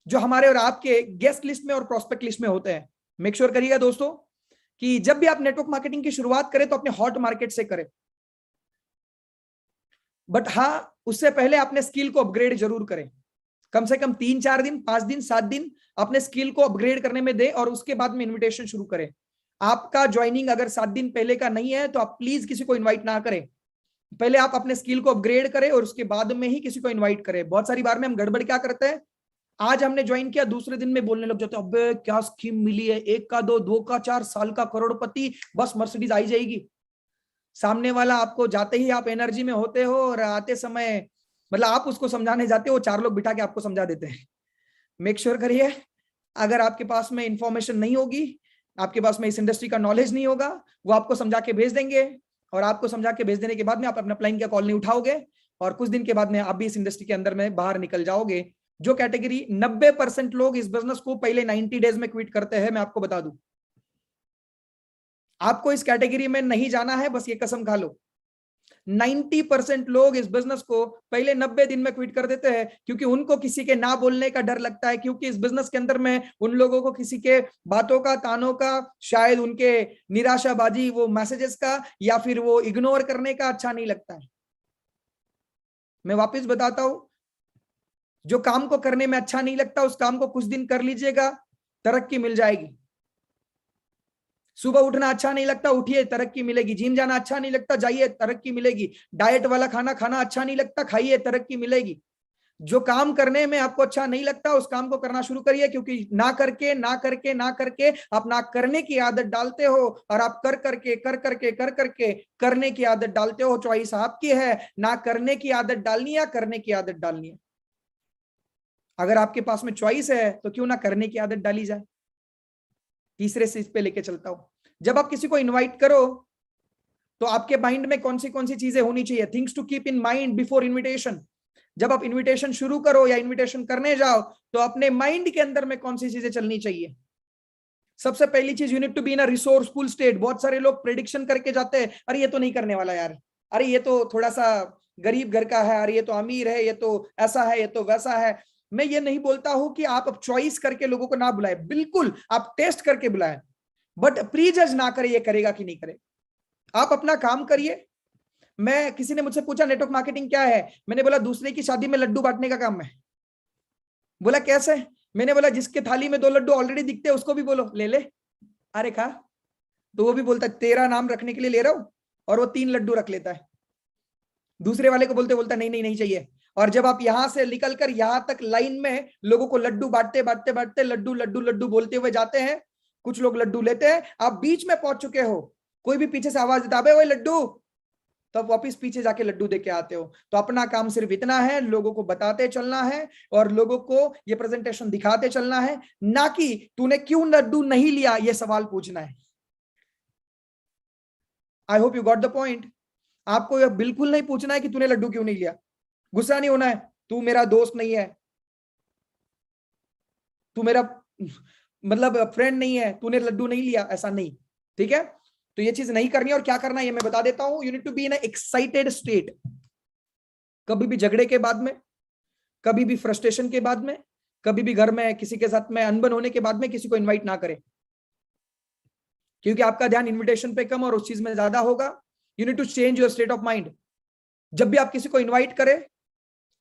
जो हमारे और आपके गेस्ट लिस्ट में और प्रोस्पेक्ट लिस्ट में होते हैं। मेक श्योर करिएगा दोस्तों कि जब भी आप नेटवर्क मार्केटिंग की शुरुआत करें तो अपने हॉट मार्केट से करें, बट हाँ उससे पहले अपने स्किल को अपग्रेड जरूर करें, कम से कम 3-4 दिन, 5 दिन, 7 दिन अपने स्किल को अपग्रेड करने में दे और उसके बाद में इनविटेशन शुरू करें। आपका ज्वाइनिंग अगर 7 दिन पहले का नहीं है तो आप प्लीज किसी को इन्वाइट ना करें, पहले आप अपने स्किल को अपग्रेड करें और उसके बाद में ही किसी को इन्वाइट करें। बहुत सारी बार में हम गड़बड़ क्या करते हैं, आज हमने ज्वाइन किया, दूसरे दिन में बोलने लग जाते हैं अबे क्या स्कीम मिली है, 1 का 2, 2 का 4 साल का करोड़पति, बस मर्सिडीज आई जाएगी। सामने वाला आपको जाते ही आप एनर्जी में होते हो और आते समय मतलब आप उसको समझाने जाते हो, 4 लोग बिठा के आपको समझा देते हैं। मेक श्योर करिए अगर आपके पास में इंफॉर्मेशन नहीं होगी, आपके पास में इस इंडस्ट्री का नॉलेज नहीं होगा, वो आपको समझा के भेज देंगे और आपको समझा के भेज देने के बाद में आप अपना क्लाइंट का कॉल नहीं उठाओगे और कुछ दिन के बाद में आप भी इस इंडस्ट्री के अंदर में बाहर निकल जाओगे। जो कैटेगरी 90% लोग इस बिजनेस को पहले 90 डेज में क्विट करते हैं, मैं आपको बता दूं, आपको इस कैटेगरी में नहीं जाना है, बस ये कसम खा लो। 90% लोग इस बिजनेस को पहले 90 दिन में क्विट कर देते हैं क्योंकि उनको किसी के ना बोलने का डर लगता है, क्योंकि इस बिजनेस के अंदर में उन लोगों को किसी के बातों का, तानों का, शायद उनके निराशाबाजी वो मैसेजेस का या फिर वो इग्नोर करने का अच्छा नहीं लगता है। मैं वापस बताता हूं, जो काम को करने में अच्छा नहीं लगता उस काम को कुछ दिन कर लीजिएगा, तरक्की मिल जाएगी। सुबह उठना अच्छा नहीं लगता, उठिए, तरक्की मिलेगी। जिम जाना अच्छा नहीं लगता, जाइए, तरक्की मिलेगी। डाइट वाला खाना खाना अच्छा नहीं लगता, खाइए, तरक्की मिलेगी। जो काम करने में आपको अच्छा नहीं लगता उस काम को करना शुरू करिए, क्योंकि ना करके ना करके ना करके आप ना करने की आदत डालते हो और आप कर करके कर करके कर करके करने की आदत डालते हो। चॉइस आपकी है, ना करने की आदत डालनी है या करने की आदत डालनी है। अगर आपके पास में चॉइस है तो क्यों ना करने की आदत डाली जाए। तीसरे चीज पे लेके चलता हूं, जब आप किसी को इनवाइट करो तो आपके माइंड में कौन सी चीजें होनी चाहिए, things to keep in mind before invitation. जब आप इनविटेशन शुरू करो या इनविटेशन करने जाओ तो अपने माइंड के अंदर में कौन सी चीजें चलनी चाहिए। सबसे पहली चीज, you need to be in a resourceful state. बहुत सारे लोग प्रेडिक्शन करके जाते हैं, अरे ये तो नहीं करने वाला यार, अरे ये तो थोड़ा सा गरीब घर का है, अरे ये तो अमीर है, ये तो ऐसा है, ये तो वैसा है। मैं ये नहीं बोलता हूं कि आप अब चॉइस करके लोगों को ना बुलाए, बिल्कुल आप टेस्ट करके बुलाए, बट प्री जज ना करे ये करेगा कि नहीं करेगा। आप अपना काम करिए। मैं, किसी ने मुझसे पूछा नेटवर्क मार्केटिंग क्या है, मैंने बोला दूसरे की शादी में लड्डू बांटने का काम है। बोला कैसे, मैंने बोला जिसके थाली में 2 लड्डू ऑलरेडी दिखते हैं उसको भी बोलो ले ले, अरे खा। तो वो भी बोलता है तेरा नाम रखने के लिए ले रहा हूं, और वो 3 लड्डू रख लेता है। दूसरे वाले को बोलते बोलता नहीं नहीं नहीं चाहिए। और जब आप यहां से निकलकर यहां तक लाइन में लोगों को लड्डू बांटते बांटते बांटते लड्डू लड्डू लड्डू बोलते हुए जाते हैं, कुछ लोग लड्डू लेते हैं, आप बीच में पहुंच चुके हो, कोई भी पीछे से आवाज देता है वही लड्डू, तो आप वापिस पीछे जाके लड्डू दे के आते हो। तो अपना काम सिर्फ इतना है, लोगों को बताते चलना है और लोगों को ये प्रेजेंटेशन दिखाते चलना है, ना कि तूने क्यों लड्डू नहीं लिया ये सवाल पूछना है। I hope you got the point. आपको यह बिल्कुल नहीं पूछना है कि तूने लड्डू क्यों नहीं लिया, गुस्सा नहीं होना है, तू मेरा दोस्त नहीं है, तू मेरा मतलब फ्रेंड नहीं है, तूने लड्डू नहीं लिया, ऐसा नहीं, ठीक है। तो ये चीज नहीं करनी है। और क्या करना है ये मैं बता देता हूं, you need to be in excited state. कभी भी झगड़े के बाद में, कभी भी फ्रस्ट्रेशन के बाद में, कभी भी घर में किसी के साथ में अनबन होने के बाद में किसी को इनवाइट ना करें, क्योंकि आपका ध्यान इनविटेशन पे कम और उस चीज में ज्यादा होगा। You need to change your state of mind. जब भी आप किसी को इनवाइट करें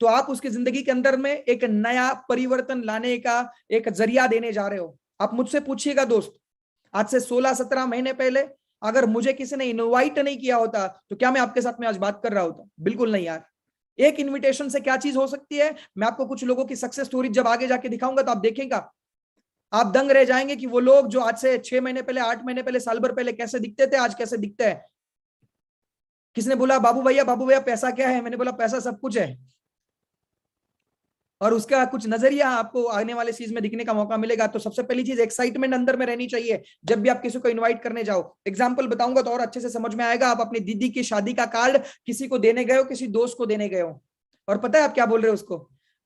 तो आप उसकी जिंदगी के अंदर में एक नया परिवर्तन लाने का एक जरिया देने जा रहे हो। आप मुझसे पूछिएगा दोस्त, आज से 16-17 महीने पहले अगर मुझे किसी ने इनवाइट नहीं किया होता तो क्या मैं आपके साथ में आज बात कर रहा होता? बिल्कुल नहीं यार। एक इनविटेशन से क्या चीज हो सकती है, मैं आपको कुछ लोगों की सक्सेस स्टोरी जब आगे जाके दिखाऊंगा तो आप देखेंगे, आप दंग रह जाएंगे कि वो लोग जो आज से 6 महीने पहले, 8 महीने पहले, साल भर पहले कैसे दिखते थे, आज कैसे दिखते हैं। किसने बोला बाबू भैया पैसा क्या है? मैंने बोला पैसा सब कुछ है। और उसका कुछ नजरिया आपको आने वाले चीज में दिखने का मौका मिलेगा। तो सबसे पहली चीज एक्साइटमेंट अंदर में रहनी चाहिए जब भी आप किसी को इनवाइट करने जाओ। एग्जांपल बताऊंगा तो और अच्छे से समझ में आएगा। आप अपनी दीदी की शादी का कार्ड किसी को देने गए हो, किसी दोस्त को देने गए हो, और पता है आप क्या बोल रहे हो उसको?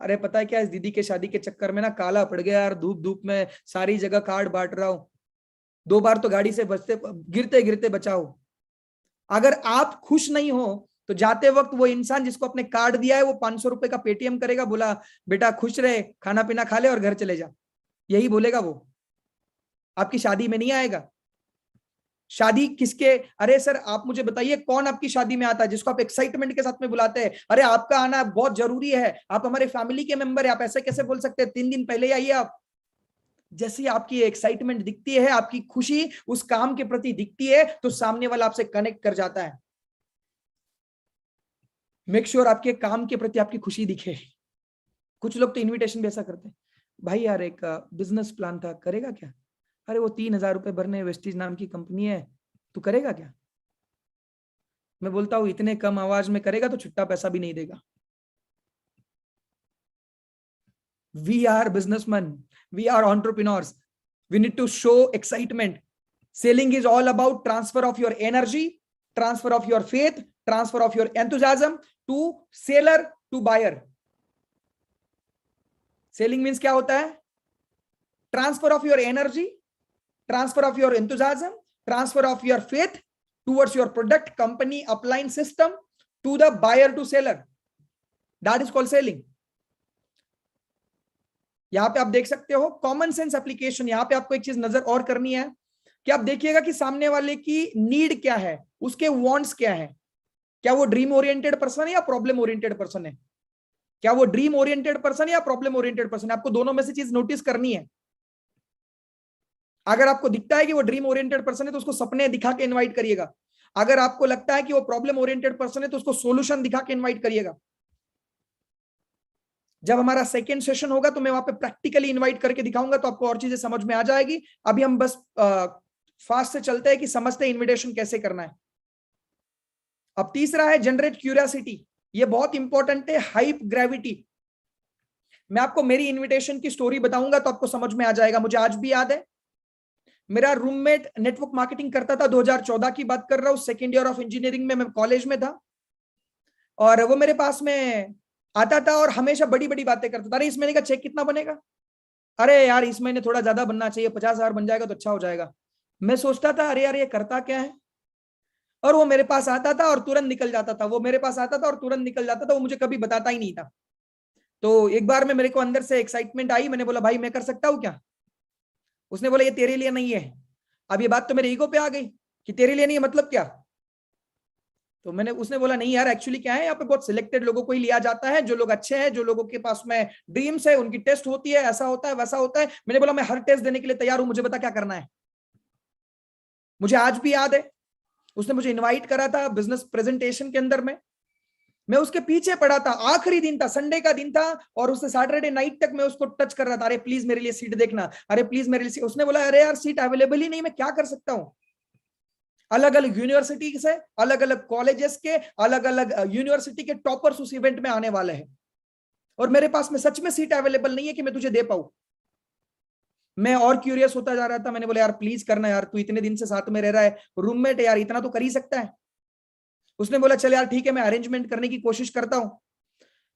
अरे पता है क्या, इस दीदी के शादी के चक्कर में ना काला पड़ गया यार, धूप धूप में सारी जगह कार्ड बांट रहा हूं, 2 बार तो गाड़ी से बचते गिरते गिरते बचाओ। अगर आप खुश नहीं हो तो जाते वक्त वो इंसान जिसको अपने कार्ड दिया है वो 500 रुपए का पेटीएम करेगा, बोला बेटा खुश रहे, खाना पीना खा ले और घर चले जा, यही बोलेगा वो। आपकी शादी में नहीं आएगा। शादी किसके, अरे सर आप मुझे बताइए कौन आपकी शादी में आता है जिसको आप एक्साइटमेंट के साथ में बुलाते हैं? अरे आपका आना बहुत जरूरी है, आप हमारे फैमिली के मेंबर है, आप ऐसे कैसे बोल सकते हैं? 3 दिन पहले आइए आप। जैसे आपकी एक्साइटमेंट दिखती है, आपकी खुशी उस काम के प्रति दिखती है, तो सामने वाला आपसे कनेक्ट कर जाता है। मेक श्योर आपके काम के प्रति आपकी खुशी दिखे। कुछ लोग तो इनविटेशन भी ऐसा करते हैं, भाई यार एक बिजनेस प्लान था, करेगा क्या? अरे वो 3,000 रुपए भरने, वेस्टीज नाम की कंपनी है, तू करेगा क्या? मैं बोलता हूं इतने कम आवाज में करेगा तो छुट्टा पैसा भी नहीं देगा। We are businessman, we are entrepreneurs, we need to show excitement. Selling is all about transfer of your energy, transfer of your faith, transfer of your enthusiasm to seller to buyer. Selling means क्या होता है? Transfer of your energy, transfer of your enthusiasm, transfer of your faith towards your product, company, upline, system to the buyer to seller. That is called selling. यहां पे आप देख सकते हो common sense application. यहां पे आपको एक चीज नजर और करनी है कि आप देखिएगा कि सामने वाले की नीड क्या है, उसके वांट्स क्या है। क्या वो ड्रीम ओरिएंटेड पर्सन है या प्रॉब्लम ओरिएंटेड पर्सन है? क्या वो ड्रीम ओरिएंटेड पर्सन है या प्रॉब्लम ओरिएंटेड पर्सन है? आपको दोनों में से चीज नोटिस करनी है। अगर आपको दिखता है कि वो ड्रीम ओरिएंटेड पर्सन है तो उसको सपने दिखा के इन्वाइट करिएगा। अगर आपको लगता है कि वो प्रॉब्लम ओरिएंटेड पर्सन है तो उसको सोल्यूशन दिखा के इन्वाइट करिएगा। जब हमारा सेकेंड सेशन होगा तो मैं वहां पे प्रैक्टिकली इनवाइट करके दिखाऊंगा, तो आपको और चीजें समझ में आ जाएगी। अभी हम बस फास्ट से चलते हैं कि समझते हैं इनविटेशन कैसे करना है। अब तीसरा है जनरेट क्यूरियोसिटी। ये बहुत इंपॉर्टेंट है, हाइप ग्रेविटी। मैं आपको मेरी इनविटेशन की स्टोरी बताऊंगा तो आपको समझ में आ जाएगा। मुझे आज भी याद है, मेरा रूममेट नेटवर्क मार्केटिंग करता था, 2014 की बात कर रहा हूँ, सेकेंड ईयर ऑफ इंजीनियरिंग में मैं कॉलेज में था। और वो मेरे पास में आता था और हमेशा बड़ी बड़ी बातें करता था। अरे इस महीने का चेक कितना बनेगा? अरे यार इस महीने थोड़ा ज्यादा बनना चाहिए, 50,000 बन जाएगा तो अच्छा हो जाएगा। मैं सोचता था अरे यार ये करता क्या है? और वो मेरे पास आता था और तुरंत निकल जाता था, वो मेरे पास आता था और तुरंत निकल जाता था, वो मुझे कभी बताता ही नहीं था। तो एक बार में मेरे को अंदर से एक्साइटमेंट आई, मैंने बोला भाई मैं कर सकता हूँ क्या? उसने बोला ये तेरे लिए नहीं है। अब ये बात तो मेरे ईगो पे आ गई कि तेरे लिए नहीं है मतलब क्या? तो उसने बोला नहीं यार एक्चुअली क्या है, यहाँ पे बहुत सिलेक्टेड लोगों को ही लिया जाता है, जो लोग अच्छे हैं, जो लोगों के पास में ड्रीम्स है, उनकी टेस्ट होती है, ऐसा होता है वैसा होता है। मैंने बोला मैं हर टेस्ट देने के लिए तैयार हूं, मुझे बता क्या करना है। मुझे आज भी याद है, उसने मुझे इनवाइट करा था बिजनेस प्रेजेंटेशन के अंदर में, मैं उसके पीछे पड़ा था। आखिरी दिन था, संडे का दिन था, और उससे सैटरडे नाइट तक मैं उसको टच कर रहा था, अरे प्लीज मेरे लिए सीट देखना, अरे प्लीज मेरे लिए। उसने बोला अरे यार सीट अवेलेबल ही नहीं, मैं क्या कर सकता हूँ? अलग अलग यूनिवर्सिटी से, अलग अलग कॉलेजेस के, अलग अलग यूनिवर्सिटी के टॉपर्स उस इवेंट में आने वाले हैं, और मेरे पास में सच में सीट अवेलेबल नहीं है कि मैं तुझे दे पाऊं। मैं और क्यूरियस होता जा रहा था। मैंने बोला यार प्लीज करना यार, तू इतने दिन से साथ में रह रहा है, रूममेट है यार, इतना तो कर ही सकता है। उसने बोला चल यार ठीक है, मैं अरेंजमेंट करने की कोशिश करता हूं।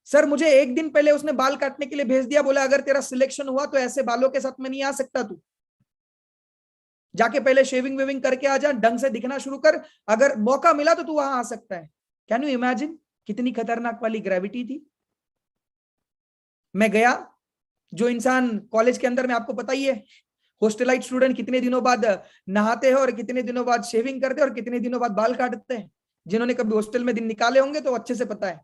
सर मुझे एक दिन पहले उसने बाल काटने के लिए भेज दिया, बोला अगर तेरा सिलेक्शन हुआ तो ऐसे बालों के साथ में नहीं आ सकता, तू जाके पहले शेविंग वेविंग करके आ जा, ढंग से दिखना शुरू कर, अगर मौका मिला तो तू वहां आ सकता है। कैन यू इमेजिन कितनी खतरनाक वाली ग्रेविटी थी। मैं गया, जो इंसान कॉलेज के अंदर में आपको पता ही है, हॉस्टलाइट स्टूडेंट कितने दिनों बाद नहाते हैं और कितने दिनों बाद शेविंग करते हैं और कितने दिनों बाद बाल काटते हैं। जिन्होंने कभी हॉस्टल में दिन निकाले होंगे तो अच्छे से पता है।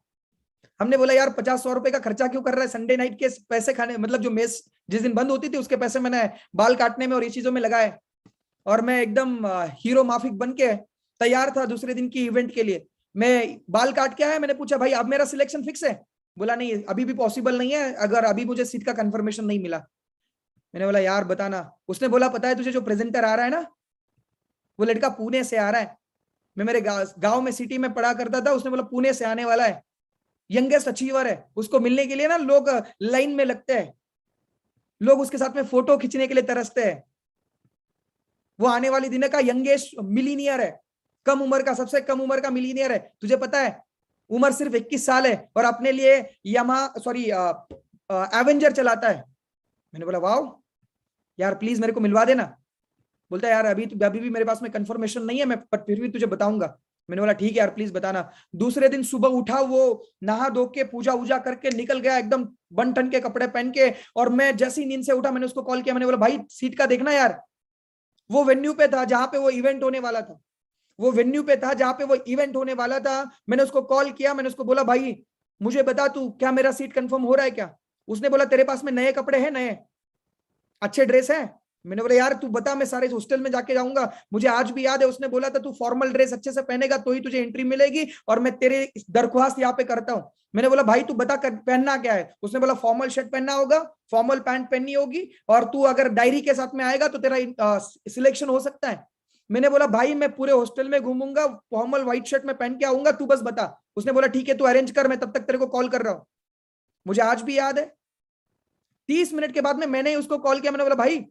हमने बोला यार 50-100 रुपए का खर्चा क्यों कर रहा है, संडे नाइट के पैसे खाने, मतलब जो मेस जिस दिन बंद होती थी उसके पैसे मैंने बाल काटने में और ये चीजों में लगाए। और मैं एकदम हीरो माफिक बन के तैयार था दूसरे दिन की इवेंट के लिए। मैं बाल काट के आया, मैंने पूछा भाई अब मेरा सिलेक्शन फिक्स है? बोला नहीं अभी भी पॉसिबल नहीं है, अगर अभी मुझे सीट का कंफर्मेशन नहीं मिला। मैंने बोला यार बताना। उसने बोला पता है तुझे जो प्रेजेंटर आ रहा है ना, वो लड़का पुणे से आ रहा है। मैं मेरे गांव में सिटी में पढ़ा करता था। उसने बोला पुणे से आने वाला है, यंगेस्ट अचीवर है। उसको मिलने के लिए ना लोग लाइन में लगते हैं, लोग उसके साथ में फोटो खींचने के लिए तरसते हैं। वो आने वाली दिन का यंगेस्ट मिलीनियर है, कम उम्र का, सबसे कम उम्र का मिलीनियर है। तुझे पता है उम्र सिर्फ 21 साल है और अपने लिए एवेंजर चलाता है। मैंने बोला वाह यार प्लीज मेरे को मिलवा देना। बोलता है यार अभी भी मेरे पास में कंफर्मेशन नहीं है, मैं पर फिर भी तुझे बताऊंगा। मैंने बोला ठीक है यार प्लीज बताना। दूसरे दिन सुबह उठा, वो नहा धो के पूजा वूजा करके निकल गया एकदम बन ठन के कपड़े पहन के। और मैं जैसी नींद से उठा मैंने उसको कॉल किया, मैंने बोला भाई सीट का देखना यार। वो वेन्यू पे था जहां पे वो इवेंट होने वाला था, वो वेन्यू पे था जहां पे वो इवेंट होने वाला था। मैंने उसको कॉल किया, मैंने उसको बोला भाई मुझे बता तू क्या मेरा सीट कंफर्म हो रहा है क्या? उसने बोला तेरे पास में नए कपड़े हैं, नए अच्छे ड्रेस है? मैंने बोला यार तू बता, मैं सारे हॉस्टल में जाके जाऊंगा। मुझे आज भी याद है उसने बोला था तू फॉर्मल ड्रेस अच्छे से पहनेगा तो ही तुझे एंट्री मिलेगी, और मैं तेरे दरख्वास्त यहाँ पे करता हूँ। मैंने बोला भाई तू बता पहनना क्या है? उसने बोला फॉर्मल शर्ट पहनना होगा, फॉर्मल पैंट पहननी होगी, और तू अगर डायरी के साथ में आएगा तो तेरा सिलेक्शन हो सकता है। मैंने बोला भाई मैं पूरे हॉस्टल में घूमूंगा, फॉर्मल व्हाइट शर्ट में पहन के आऊंगा, तू बस बता। उसने बोला ठीक है तू अरेंज कर, मैं तब तक तेरे को कॉल कर रहा हूँ। मुझे आज भी याद है 30 मिनट के बाद में मैंने उसको कॉल किया, मैंने बोला भाई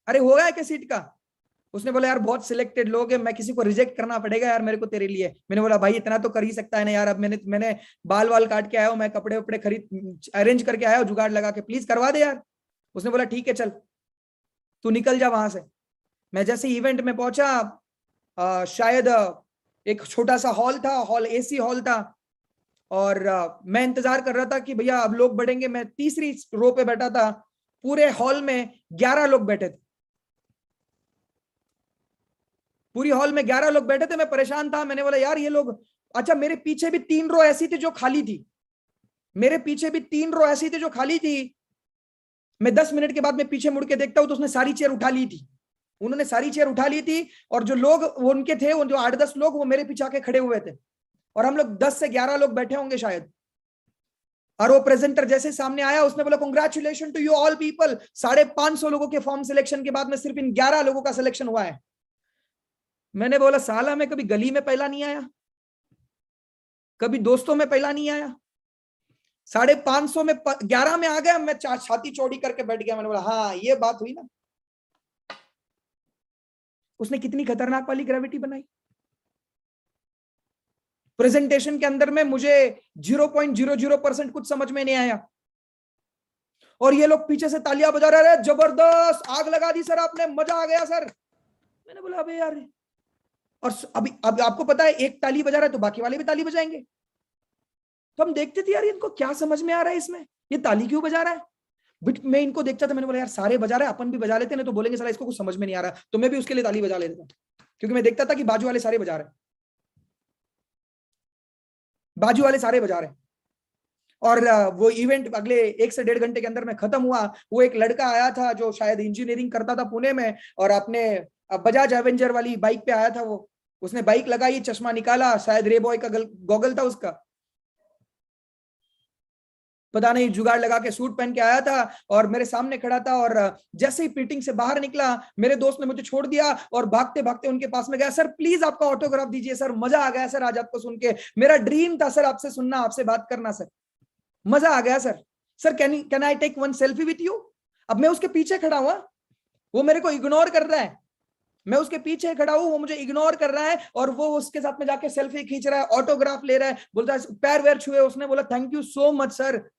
अरे हो गया क्या सीट का? उसने बोला यार बहुत सिलेक्टेड लोग हैं, मैं किसी को रिजेक्ट करना पड़ेगा यार मेरे को तेरे लिए। मैंने बोला भाई इतना तो कर ही सकता है ना यार, अब मैंने बाल वाल काट के आया हूँ, मैं कपड़े वपड़े खरीद अरेंज करके आया हूँ जुगाड़ लगा के, प्लीज करवा दे यार। उसने बोला ठीक है चल तू निकल जा वहां से। मैं जैसे इवेंट में पहुंचा, शायद एक छोटा सा हॉल था, हॉल एसी हॉल था, और मैं इंतजार कर रहा था कि भैया अब लोग बढ़ेंगे। मैं तीसरी रो पे बैठा था, पूरे हॉल में 11 लोग बैठे थे, पूरी हॉल में 11 लोग बैठे थे। मैं परेशान था, मैंने बोला यार ये लोग, अच्छा मेरे पीछे भी 3 रो ऐसी थी जो खाली थी, मेरे पीछे भी 3 रो ऐसी थी जो खाली थी। मैं 10 मिनट के बाद में पीछे मुड़ के देखता हूं तो उसने सारी चेयर उठा ली थी, उन्होंने सारी चेयर उठा ली थी। और जो लोग वो उनके थे, वो जो 8-10 लोग वो मेरे पीछे आके खड़े हुए थे, और हम लोग 10 से 11 लोग बैठे होंगे शायद। और वो प्रेजेंटर जैसे सामने आया उसने बोला congratulation to you all people. 550 लोगों के फॉर्म सिलेक्शन के बाद में सिर्फ इन 11 लोगों का सिलेक्शन हुआ है। मैंने बोला साला मैं कभी गली में पहला नहीं आया, कभी दोस्तों में पहला नहीं आया, 550 में 11 में आ गया। मैं छाती चौड़ी करके बैठ गया। मैंने बोला हाँ ये बात हुई ना। उसने कितनी खतरनाक वाली ग्रेविटी बनाई। प्रेजेंटेशन के अंदर में मुझे 0.00% कुछ समझ में नहीं आया, और ये लोग पीछे से तालियां बजा रहे हैं, जबरदस्त आग लगा दी सर आपने, मजा आ गया सर। मैंने बोला अबे यार, और अभी आपको पता है एक ताली बजा रहा है तो बाकी वाले भी ताली बजाएंगे। तो हम देखते थे यार इनको क्या समझ में आ रहा है इसमें, ये ताली क्यों बजा रहा है। बट मैं इनको देखता था, मैंने बोला यार सारे बजा रहे हैं, अपन भी बजा लेते हैं, तो बोलेंगे साला इसको कुछ समझ में नहीं आ रहा, तो मैं भी उसके लिए ताली बजा लेता था, क्योंकि मैं देखता था कि बाजू वाले सारे बजा रहे हैं, बाजू वाले सारे बजा रहे हैं। और वो इवेंट अगले 1 से 1.5 घंटे के अंदर में खत्म हुआ। वो एक लड़का आया था जो शायद इंजीनियरिंग करता था पुणे में, और अपने बजाज एवेंजर वाली बाइक पे आया था। वो उसने बाइक लगाई, चश्मा निकाला, शायद रेबॉय का गॉगल था उसका, पता नहीं जुगाड़ लगा के सूट पहन के आया था, और मेरे सामने खड़ा था। और जैसे ही मीटिंग से बाहर निकला, मेरे दोस्त ने मुझे छोड़ दिया और भागते भागते उनके पास में गया। सर प्लीज आपका ऑटोग्राफ दीजिए सर, मजा आ गया सर आज आपको सुन के, मेरा ड्रीम था सर आपसे सुनना, आपसे बात करना सर, मजा आ गया sir. Sir can I take one selfie with you? अब मैं उसके पीछे खड़ा हुआ, वो मेरे को इग्नोर कर रहा है, मैं उसके पीछे खड़ा हूं, वो मुझे इग्नोर कर रहा है, और वो उसके साथ में जाके सेल्फी खींच रहा है, ऑटोग्राफ ले रहा है, बोलता है पैर वैर छुए। उसने बोला thank you so much sir,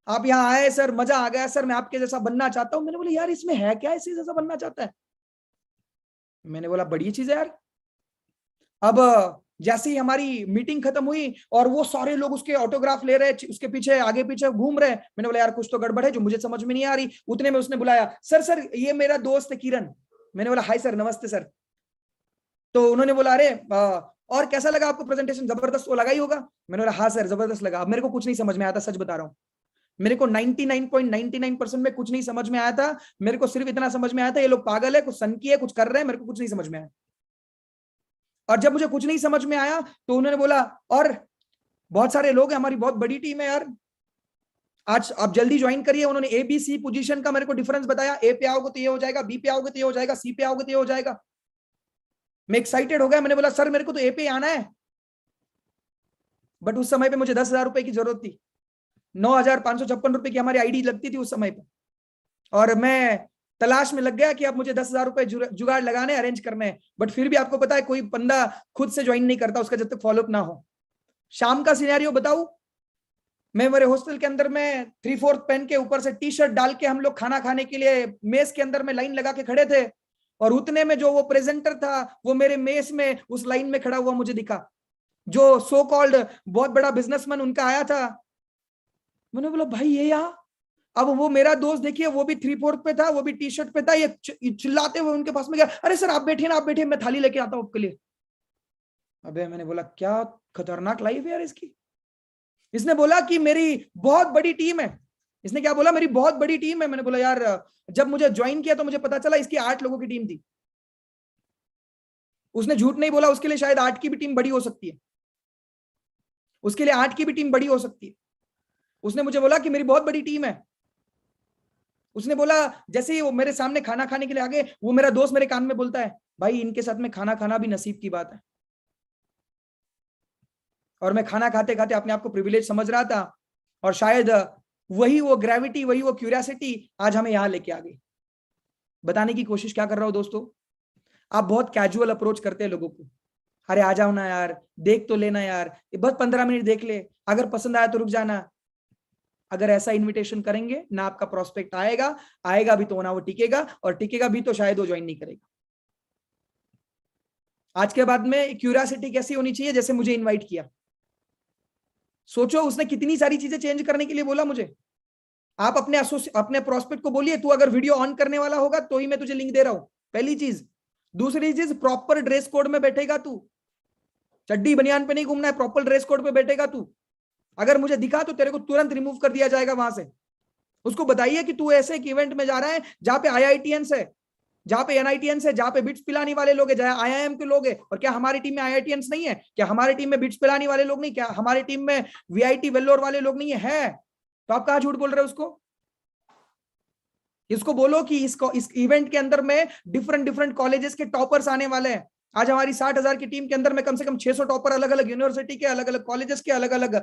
आप यहाँ आए सर, मजा आ गया सर, मैं आपके जैसा बनना चाहता हूं। मैंने बोला यार इसमें है क्या, इसी जैसा बनना चाहता है? मैंने बोला बड़ी चीज है यार। अब जैसे ही हमारी मीटिंग खत्म हुई और वो सारे लोग उसके ऑटोग्राफ ले रहे, उसके पीछे आगे पीछे घूम रहे, मैंने बोला यार कुछ तो गड़बड़ है जो मुझे समझ में नहीं आ रही। उतने में उसने बुलाया, सर सर ये मेरा दोस्त है किरण। मैंने बोला हाय सर, नमस्ते सर। तो उन्होंने बोला अरे और कैसा लगा आपको प्रेजेंटेशन? जबरदस्त वो लगा ही होगा। मैंने बोला हाँ सर जबरदस्त लगा, अब मेरे को कुछ नहीं समझ में आता, सच बता रहा हूँ। मेरे को 99.99% में कुछ नहीं समझ में आया था। मेरे को सिर्फ इतना समझ में आया था ये लोग पागल है, कुछ सनकी है, कुछ कर रहे हैं, मेरे को कुछ नहीं समझ में आया। और जब मुझे कुछ नहीं समझ में आया तो उन्होंने बोला और बहुत सारे लोग हैं, हमारी बहुत बड़ी टीम है यार, आज आप जल्दी ज्वाइन करिए। उन्होंने ABC पोजीशन का मेरे को डिफरेंस बताया, ए पे आओगे तो ये हो जाएगा, बी पे आओगे तो ये हो जाएगा, सी पे आओगे तो ये हो जाएगा। मैं एक्साइटेड हो गया, मैंने बोला सर मेरे को तो ए पे आना है। बट उस समय पे मुझे 10,000 रुपए की जरूरत थी। 9,556 रुपए की हमारी आईडी लगती थी उस समय पे, और मैं तलाश में लग गया कि अब मुझे 10,000 रुपए जुगाड़ लगाने, अरेंज करने हैं। बट फिर भी आपको पता है कोई बंदा खुद से ज्वाइन नहीं करता उसका जब तक फॉलोअप ना हो। शाम का सिनेरियो बताऊं, मैं मेरे हॉस्टल के अंदर में 3/4 पहन के ऊपर से टी-शर्ट डाल के हम लोग खाना खाने के लिए मेस के अंदर में लाइन लगा के खड़े थे, और उतने में जो वो प्रेजेंटर था वो मेरे मेस में उस लाइन में खड़ा हुआ मुझे दिखा, जो सो कॉल्ड बहुत बड़ा बिजनेसमैन उनका आया था। मैंने बोला भाई ये यहाँ। अब वो मेरा दोस्त देखिए वो भी 3/4 पे था, वो भी टी-शर्ट पे था, ये चिल्लाते हुए उनके पास में गया, अरे सर आप बैठिए ना, आप बैठिए, मैं थाली लेके आता हूँ आपके लिए। अबे मैंने बोला क्या खतरनाक लाइफ है यार इसकी। इसने बोला कि मेरी बहुत बड़ी टीम है। इसने क्या बोला, मेरी बहुत बड़ी टीम है। मैंने बोला यार जब मुझे ज्वाइन किया तो मुझे पता चला इसकी 8 लोगों की टीम थी। उसने झूठ नहीं बोला, उसके लिए शायद 8 की भी टीम बड़ी हो सकती है, उसके लिए 8 की भी टीम बड़ी हो सकती है। उसने मुझे बोला कि मेरी बहुत बड़ी टीम है। उसने बोला जैसे ही वो मेरे सामने खाना खाने के लिए आ गए, वो मेरा दोस्त मेरे कान में बोलता है भाई इनके साथ में खाना खाना भी नसीब की बात है। और मैं खाना खाते खाते अपने आप को प्रिविलेज समझ रहा था, और शायद वही वो ग्रेविटी, वही वो क्यूरियोसिटी आज हमें यहां लेके आ गई। बताने की कोशिश क्या कर रहा हूं दोस्तों, आप बहुत कैजुअल अप्रोच करते हैं लोगों को, अरे आ जाओ ना यार, देख तो लेना यार, बस 15 मिनट देख ले, अगर पसंद आया तो रुक जाना। अगर ऐसा इनविटेशन करेंगे ना आपका प्रोस्पेक्ट आएगा, आएगा भी तो ना वो टिकेगा, और टिकेगा भी तो शायद वो ज्वाइन नहीं करेगा। आज के बाद में क्यूरियोसिटी कैसी होनी चाहिए, जैसे मुझे इनवाइट किया। सोचो उसने कितनी सारी चीजें चेंज करने के लिए बोला मुझे। आप अपने प्रोस्पेक्ट को बोलिए तू अगर वीडियो ऑन करने वाला होगा तो ही मैं तुझे लिंक दे रहा हूं, पहली चीज। दूसरी चीज, प्रॉपर ड्रेस कोड में बैठेगा तू, चड्डी बनियान पे नहीं घूमना है, प्रॉपर ड्रेस कोड पे बैठेगा तू। अगर मुझे दिखा तो तेरे को तुरंत रिमूव कर दिया जाएगा वहां से। उसको बताइए कि तू ऐसे एक इवेंट में जा रहा है जहां पे IITians है, जहां पे NITians है, जहां पे बिट्स पिलाने वाले लोग है, जहां IIM के लोग है। और क्या हमारी टीम में IITians नहीं है? क्या हमारी टीम में बिट्स पिलाने वाले लोग नहीं? क्या हमारी टीम में VIT वेल्लोर वाले लोग नहीं है? तो आप कहां झूठ बोल रहे हो उसको? इसको बोलो कि इस इवेंट के अंदर में डिफरेंट डिफरेंट कॉलेजेस के टॉपर्स आने वाले हैं। आज हमारी 60,000 की टीम के अंदर में कम से कम 600 टॉपर अलग अलग यूनिवर्सिटी के, अलग अलग कॉलेजेस के, अलग अलग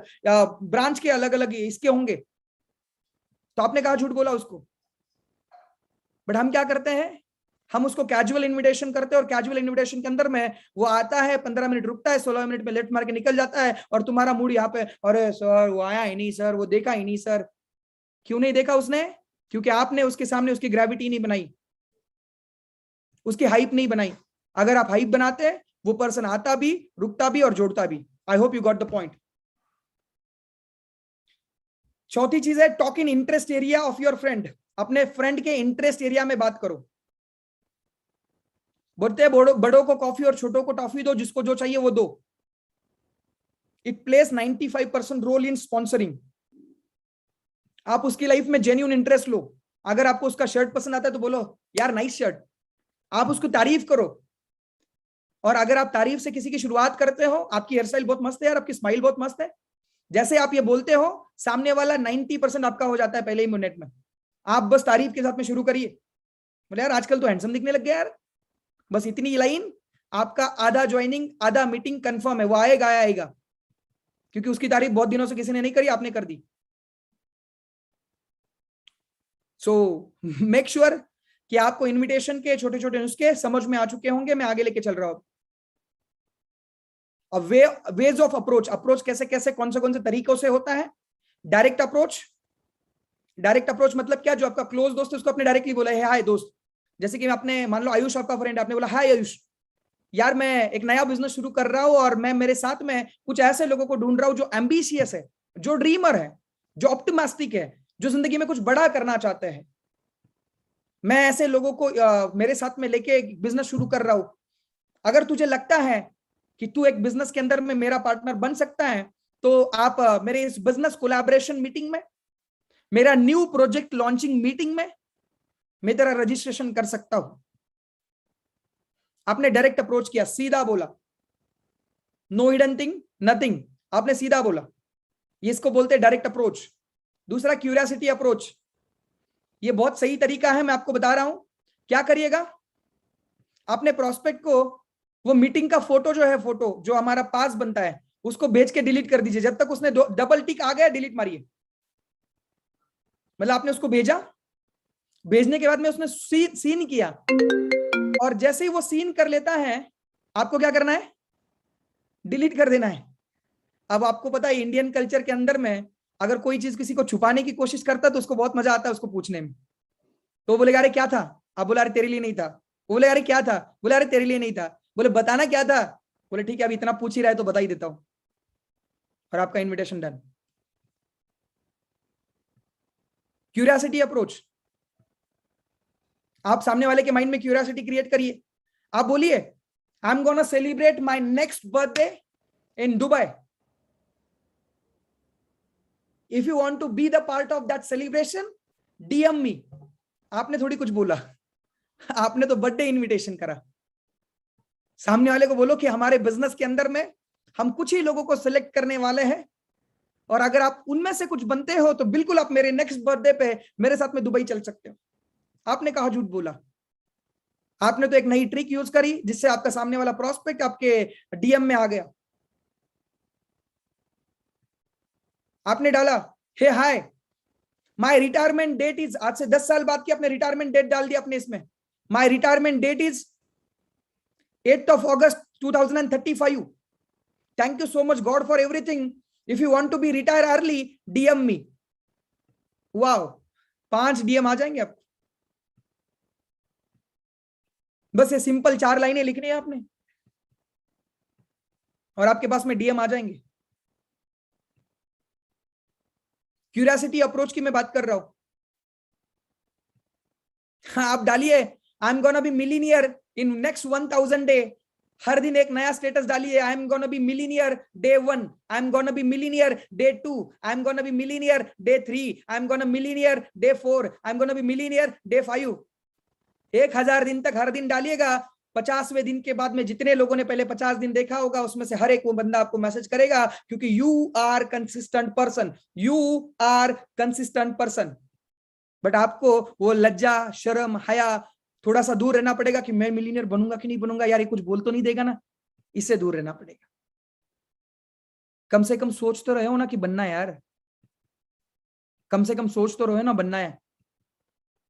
ब्रांच के, अलग अलग इसके होंगे। तो आपने कहा झूठ बोला उसको? बट हम क्या करते हैं, हम उसको कैजुअल इनविटेशन करते हैं, और कैजुअल इनविटेशन के अंदर में वो आता है, 15 मिनट रुकता है, 16 मिनट में लेफ्ट मार के निकल जाता है, और तुम्हारा मूड यहाँ पे, अरे सर वो आया ही नहीं सर, वो देखा ही नहीं सर। क्यों नहीं देखा उसने? क्योंकि आपने उसके सामने उसकी ग्रेविटी नहीं बनाई, उसकी हाइप नहीं बनाई। अगर आप हाइप बनाते वो पर्सन आता भी, रुकता भी और जोड़ता भी। I hope you got the point. चौथी चीज है talk in interest area of your friend. अपने फ्रेंड के इंटरेस्ट एरिया में बात करो। बोलते हैं बड़ों को कॉफी और छोटों को टॉफी दो, जिसको जो चाहिए वो दो। It plays 95% role in sponsoring. आप उसकी लाइफ में जेन्युइन इंटरेस्ट लो। अगर आपको उसका शर्ट पसंद आता है तो बोलो यार नाइस शर्ट, आप उसको तारीफ करो। और अगर आप तारीफ से किसी की शुरुआत करते हो, आपकी हेयर स्टाइल बहुत मस्त है यार, आपकी स्माइल बहुत मस्त है, जैसे आप ये बोलते हो सामने वाला 90% आपका हो जाता है पहले ही मिनट में। आप बस तारीफ के साथ में शुरू करिए, बोले यार आजकल तो हैंडसम दिखने लग गया यार। बस इतनी लाइन, आपका आधा ज्वाइनिंग आधा मीटिंग कंफर्म है, वो आएगा आएगा, क्योंकि उसकी तारीफ बहुत दिनों से किसी ने नहीं करी, आपने कर दी। सो मेक श्योर कि आपको इनविटेशन के छोटे छोटे नुस्खे समझ में आ चुके होंगे। मैं आगे लेके चल रहा हूं। अब वेज ऑफ अप्रोच, अप्रोच कैसे कैसे कौन से तरीकों से होता है। Direct approach. डायरेक्ट अप्रोच मतलब क्या, जो आपका क्लोज दोस्त है उसको आपने डायरेक्टली बोला है हाय दोस्त। जैसे कि आपने मान लो आयुष आपका फ्रेंड, आपने बोला हाय आयुष, यार मैं एक नया बिजनेस शुरू कर रहा हूं, और मैं मेरे साथ में कुछ ऐसे लोगों को ढूंढ रहा हूं जो एम्बिशियस है, जो ड्रीमर है, जो ऑप्टिमिस्टिक है, जो जिंदगी में कुछ बड़ा करना चाहते हैं। मैं ऐसे लोगों को मेरे साथ में लेके एक बिजनेस शुरू कर रहा हूं। अगर तुझे लगता है कि तू एक बिजनेस के अंदर में मेरा पार्टनर बन सकता है, तो आप मेरे इस बिजनेस कोलैबोरेशन मीटिंग में मेरा न्यू प्रोजेक्ट लॉन्चिंग मीटिंग में मैं तेरा रजिस्ट्रेशन कर सकता हूं। आपने डायरेक्ट अप्रोच किया, सीधा बोला, नो हिडन थिंग, नथिंग, आपने सीधा बोला। ये इसको बोलते हैं डायरेक्ट अप्रोच। दूसरा क्यूरियोसिटी अप्रोच, ये बहुत सही तरीका है, मैं आपको बता रहा हूं। क्या करिएगा, अपने प्रोस्पेक्ट को वो मीटिंग का फोटो जो है, फोटो जो हमारा पास बनता है, उसको भेज के डिलीट कर दीजिए। जब तक उसने डबल टिक आ गया डिलीट मारिए। मतलब आपने उसको भेजा, भेजने के बाद में उसने सीन किया, और जैसे ही वो सीन कर लेता है, आपको क्या करना है, डिलीट कर देना है। अब आपको पता है इंडियन कल्चर के अंदर में अगर कोई चीज किसी को छुपाने की कोशिश करता है तो उसको बहुत मजा आता है उसको पूछने में। तो बोलेगा अरे क्या था, आप बोला अरे तेरे लिए नहीं था। वो बोले अरे क्या था, बोले अरे तेरे लिए नहीं था। बोले बताना क्या था, बोले ठीक है अब इतना पूछ ही रहा है तो बता ही देता हूं, और आपका इनविटेशन डन। क्यूरियोसिटी अप्रोच, आप सामने वाले के माइंड में क्यूरियोसिटी क्रिएट करिए। आप बोलिए I am gonna celebrate my next birthday in Dubai, if you want to be the part of that celebration DM me. आपने थोड़ी कुछ बोला, आपने तो बर्थडे इनविटेशन करा। सामने वाले को बोलो कि हमारे बिजनेस के अंदर में हम कुछ ही लोगों को सिलेक्ट करने वाले हैं, और अगर आप उनमें से कुछ बनते हो तो बिल्कुल आप मेरे नेक्स्ट बर्थडे पे मेरे साथ में दुबई चल सकते हो। आपने कहा झूठ बोला, आपने तो एक नई ट्रिक यूज करी जिससे आपका सामने वाला प्रोस्पेक्ट आपके डीएम में आ गया। आपने डाला hey hi my retirement date is, आज से 10 साल बाद की आपने रिटायरमेंट डेट डाल दी अपने इसमें, my retirement date is 8th of August 2035, thank you so much God for everything, if you want to be retire early DM me। Wow, 5 DM आ जाएंगे आपको। बस ये सिंपल 4 लाइनें लिखनी है आपने, और आपके पास में डीएम आ जाएंगे। क्यूरियोसिटी अप्रोच की मैं बात कर रहा हूं। आप डालिए I am gonna be millionaire in next 1000 day. हर दिन एक नया स्टेटस डालिए, I am gonna be millionaire day 1, I am gonna be millionaire day 2, I am gonna be millionaire day 3, I am gonna millionaire day 4, I am gonna be millionaire day 5। 1000 दिन तक हर दिन डालिएगा। 50वें दिन के बाद में जितने लोगों ने पहले 50 दिन देखा होगा उसमें से हर एक वो बंदा आपको मैसेज करेगा, क्योंकि you are consistent person, you are consistent person. But आपको वो लज्जा, शर्म, हया थोड़ा सा दूर रहना पड़ेगा कि मैं मिलीनियर बनूंगा कि नहीं बनूंगा, यार ये कुछ बोल तो नहीं देगा ना, इससे दूर रहना पड़ेगा। कम से कम सोच तो रहे हो ना कि बनना है यार, कम से कम सोच तो रहे हो ना बनना है।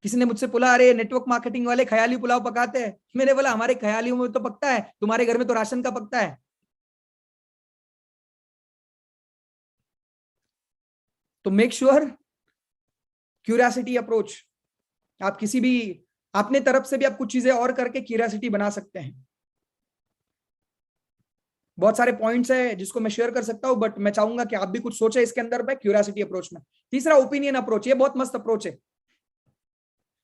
किसी ने मुझसे बोला अरे नेटवर्क मार्केटिंग वाले ख्याली पुलाव पकाते हैं। मैंने बोला हमारे ख्यालियों में तो पकता है, तुम्हारे घर में तो राशन का पकता है। तो मेक श्योर क्यूरियोसिटी अप्रोच, आप किसी भी अपने तरफ से भी आप कुछ चीजें और करके क्यूरियोसिटी बना सकते हैं। बहुत सारे पॉइंट्स है जिसको मैं शेयर कर सकता हूं, बट मैं चाहूंगा कि आप भी कुछ सोचे इसके अंदर में क्यूरियोसिटी अप्रोच में। तीसरा ओपिनियन अप्रोच, ये बहुत मस्त अप्रोच है।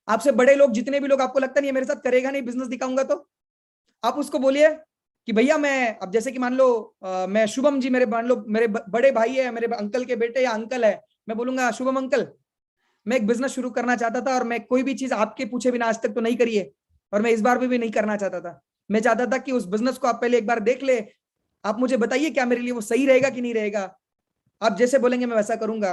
आपसे बड़े लोग, जितने भी लोग आपको लगता नहीं है मेरे साथ करेगा नहीं बिजनेस दिखाऊंगा, तो आप उसको बोलिए कि भैया मैं, अब जैसे कि मान लो मैं शुभम जी, मेरे मान लो मेरे बड़े भाई है, मेरे अंकल के बेटे या अंकल है, मैं बोलूंगा शुभम अंकल मैं एक बिजनेस शुरू करना चाहता था, और मैं कोई भी चीज आपके पूछे बिना आज तक तो नहीं करी है, और मैं इस बार भी नहीं करना चाहता था। मैं चाहता था कि उस बिजनेस को आप पहले एक बार देख ले, आप मुझे बताइए क्या मेरे लिए वो सही रहेगा कि नहीं रहेगा। आप जैसे बोलेंगे मैं वैसा करूंगा।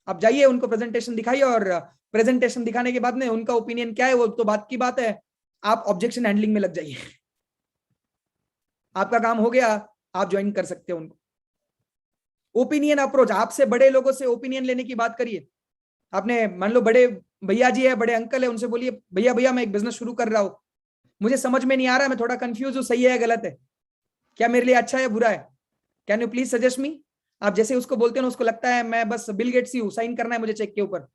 आप जाइए उनको प्रेजेंटेशन दिखाइए, और प्रेजेंटेशन दिखाने के बाद में उनका ओपिनियन क्या है वो तो बात की बात है, आप ऑब्जेक्शन हैंडलिंग में लग जाइए। आपका काम हो गया, आप ज्वाइन कर सकते हो उनको। ओपिनियन अप्रोच, आपसे बड़े लोगों से ओपिनियन लेने की बात करिए। आपने मान लो बड़े भैया जी है, बड़े अंकल है, उनसे बोलिए भैया भैया मैं एक बिजनेस शुरू कर रहा हूं, मुझे समझ में नहीं आ रहा, मैं थोड़ा कंफ्यूज हूं, सही है या गलत है, क्या मेरे लिए अच्छा है या बुरा है, can you please suggest me. आप जैसे उसको बोलते हैं ना, उसको लगता है मैं बस बिल गेट्स ही हूं, साइन करना है मुझे चेक के ऊपर।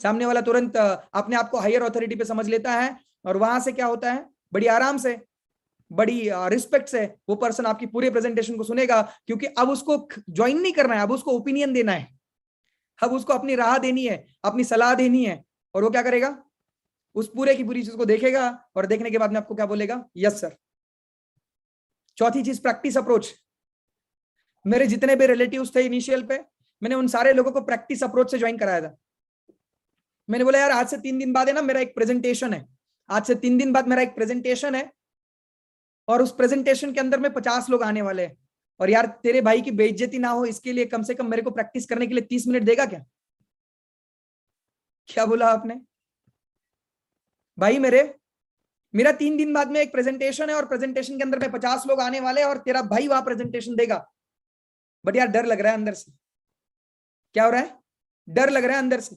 सामने वाला तुरंत अपने आप को हायर अथॉरिटी पे समझ लेता है, और वहां से क्या होता है, बड़ी आराम से, बड़ी रिस्पेक्ट से वो पर्सन आपकी पूरे प्रेजेंटेशन को सुनेगा, क्योंकि अब उसको ज्वाइन नहीं करना है, अब उसको ओपिनियन देना है, अब उसको अपनी राह देनी है, अपनी सलाह देनी है। और वो क्या करेगा, उस पूरे की पूरी चीज को देखेगा, और देखने के बाद में आपको क्या बोलेगा, यस सर। चौथी चीज प्रैक्टिस अप्रोच। मेरे जितने भी रिलेटिव्स थे इनिशियल पे, मैंने उन सारे लोगों को प्रैक्टिस अप्रोच से ज्वाइन कराया था। मैंने बोला यार आज से 3 दिन बाद है ना मेरा एक प्रेजेंटेशन है, आज से 3 दिन बाद मेरा एक प्रेजेंटेशन है, और उस प्रेजेंटेशन के अंदर में 50 लोग आने वाले हैं, और यार तेरे भाई की बेइज्जती ना हो इसके लिए कम से कम मेरे को प्रैक्टिस करने के लिए 30 मिनट देगा क्या? क्या बोला आपने? भाई मेरा 3 दिन बाद में एक प्रेजेंटेशन है, और प्रेजेंटेशन के अंदर में 50 लोग आने वाले हैं, और तेरा भाई वहां प्रेजेंटेशन देगा। बट यार डर लग रहा है अंदर से। क्या हो रहा है? डर लग रहा है अंदर से।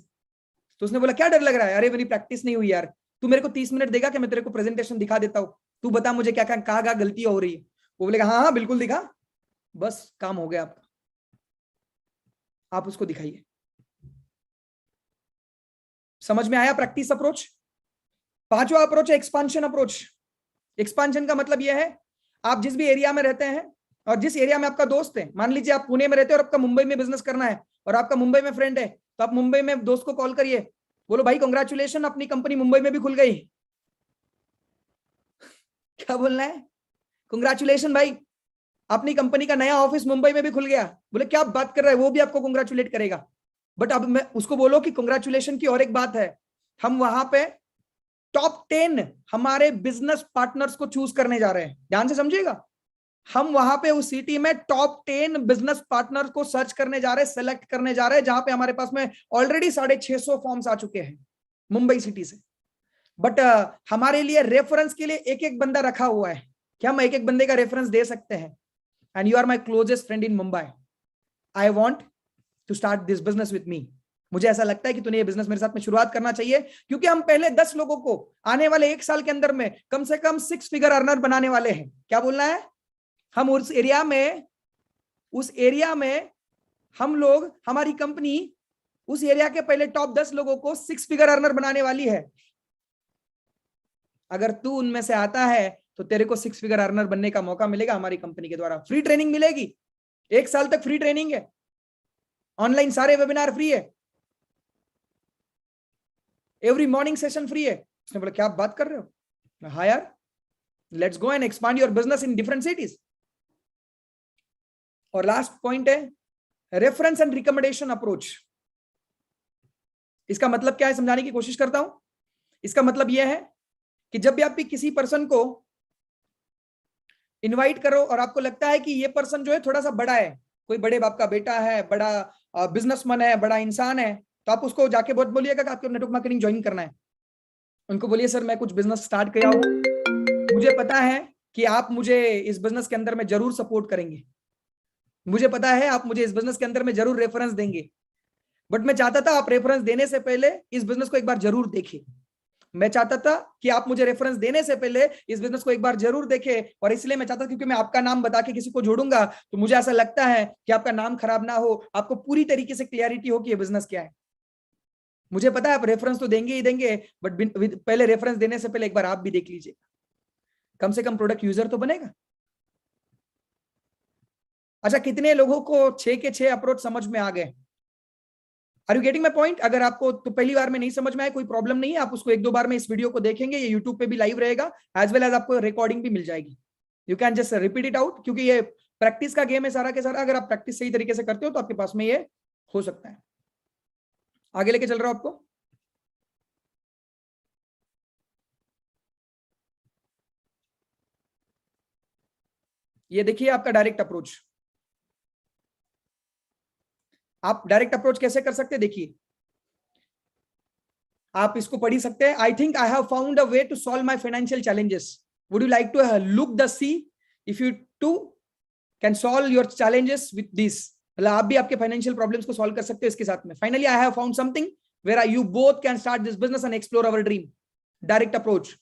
तो उसने बोला क्या डर लग रहा है? अरे मेरी प्रैक्टिस नहीं हुई यार, तू मेरे को 30 मिनट देगा कि मैं तेरे को प्रेजेंटेशन दिखा देता हूँ, तू बता मुझे क्या कहाँ गलती हो रही है। वो बोलेगा हाँ हाँ बिल्कुल दिखा, बस काम हो गया आपका, आप उसको दिखाइए। समझ में आया प्रैक्टिस अप्रोच? पांचवा अप्रोच है एक्सपांशन अप्रोच। एक्सपांशन का मतलब यह है, आप जिस भी एरिया में रहते हैं और जिस एरिया में आपका दोस्त है, मान लीजिए आप पुणे में रहते हैं और आपका मुंबई में बिजनेस करना है, और आपका मुंबई में फ्रेंड है, तो आप मुंबई में दोस्त को कॉल करिए, बोलो भाई कंग्रेचुलेशन अपनी कंपनी मुंबई में भी खुल गई। क्या बोलना है? कंग्रेचुलेशन भाई, अपनी कंपनी का नया ऑफिस मुंबई में भी खुल गया। बोले क्या बात कर रहा है, वो भी आपको कंग्रेचुलेट करेगा। बट अब मैं उसको बोलो कि कंग्रेचुलेशन की और एक बात है, हम वहां पे टॉप 10 हमारे बिजनेस पार्टनर्स को चूज करने जा रहे हैं। ध्यान से समझिएगा, हम वहां पे उस सिटी में टॉप 10 बिजनेस पार्टनर को सर्च करने जा रहे हैं, सेलेक्ट करने जा रहे हैं, जहां पे हमारे पास में ऑलरेडी 650 फॉर्म्स आ चुके हैं मुंबई सिटी से। बट हमारे लिए रेफरेंस के लिए एक एक बंदा रखा हुआ है कि हम एक एक बंदे का रेफरेंस दे सकते हैं। And you are my closest friend in Mumbai, I want to start this business with me. मुझे ऐसा लगता है कि तूने ये बिजनेस मेरे साथ में शुरुआत करना चाहिए, क्योंकि हम पहले 10 लोगों को आने वाले 1 साल के अंदर में कम से कम 6 फिगर अर्नर बनाने वाले हैं। क्या बोलना है? हम उस एरिया में हम लोग, हमारी कंपनी उस एरिया के पहले टॉप 10 लोगों को 6 फिगर अर्नर बनाने वाली है। अगर तू उनमें से आता है तो तेरे को 6 फिगर अर्नर बनने का मौका मिलेगा हमारी कंपनी के द्वारा। फ्री ट्रेनिंग मिलेगी, 1 साल तक फ्री ट्रेनिंग है, ऑनलाइन सारे वेबिनार फ्री है, एवरी मॉर्निंग सेशन फ्री है। उसने बोला क्या आप बात कर रहे हो? हाँ यार, let's go and expand your business in different cities. और लास्ट पॉइंट है रेफरेंस एंड रिकमेंडेशन अप्रोच। इसका मतलब क्या है समझाने की कोशिश करता हूं। इसका मतलब यह है कि जब भी आप भी किसी पर्सन को इनवाइट करो और आपको लगता है कि ये पर्सन जो है थोड़ा सा बड़ा है, कोई बड़े बाप का बेटा है, बड़ा बिजनेसमैन है, बड़ा इंसान है, तो आप उसको जाके बहुत बोलिएगा कि आपको नेटवर्क मार्केटिंग ज्वाइन करना है। उनको बोलिए सर मैं कुछ बिजनेस स्टार्ट किया हूं, मुझे पता है कि आप मुझे इस बिजनेस के अंदर में जरूर सपोर्ट करेंगे, मुझे पता है आप मुझे इस बिजनेस के अंदर में जरूर रेफरेंस देंगे, बट मैं चाहता था आप रेफरेंस देने से पहले इस बिजनेस को एक बार जरूर देखें। मैं चाहता था कि आप मुझे रेफरेंस देने से पहले इस बिजनेस को एक बार जरूर देखें, और इसलिए मैं चाहता था क्योंकि मैं आपका नाम बता के किसी को जोड़ूंगा तो मुझे ऐसा लगता है कि आपका नाम खराब ना हो, आपको पूरी तरीके से क्लियरिटी हो कि ये बिजनेस क्या है। मुझे पता है आप रेफरेंस तो देंगे ही देंगे, बट पहले रेफरेंस देने से पहले एक बार आप भी देख लीजिए, कम से कम प्रोडक्ट यूजर तो बनेगा। अच्छा, कितने लोगों को 6 के 6 अप्रोच समझ में आ गए? Are you getting my point? अगर आपको तो पहली बार में नहीं समझ में आए कोई प्रॉब्लम नहीं है, आप उसको 1-2 बार में इस वीडियो को देखेंगे, ये यूट्यूब पे भी लाइव रहेगा, एज वेल एज आपको रिकॉर्डिंग भी मिल जाएगी। You can just repeat it out, क्योंकि ये प्रैक्टिस का गेम है सारा के सारा। अगर आप प्रैक्टिस सही तरीके से करते हो तो आपके पास में ये हो सकता है। आगे लेके चल रहा हूं आपको। ये देखिए आपका डायरेक्ट अप्रोच। आप डायरेक्ट अप्रोच कैसे कर सकते हैं देखिए, आप इसको पढ़ ही सकते हैं। I think I have found a way to solve my financial challenges, would you like to look the see if you too can solve your challenges with this. मतलब आप भी आपके फाइनेंशियल प्रॉब्लम्स को सॉल्व कर सकते हो इसके साथ में। Finally I have found something where you both can start this business and explore our dream. Direct approach.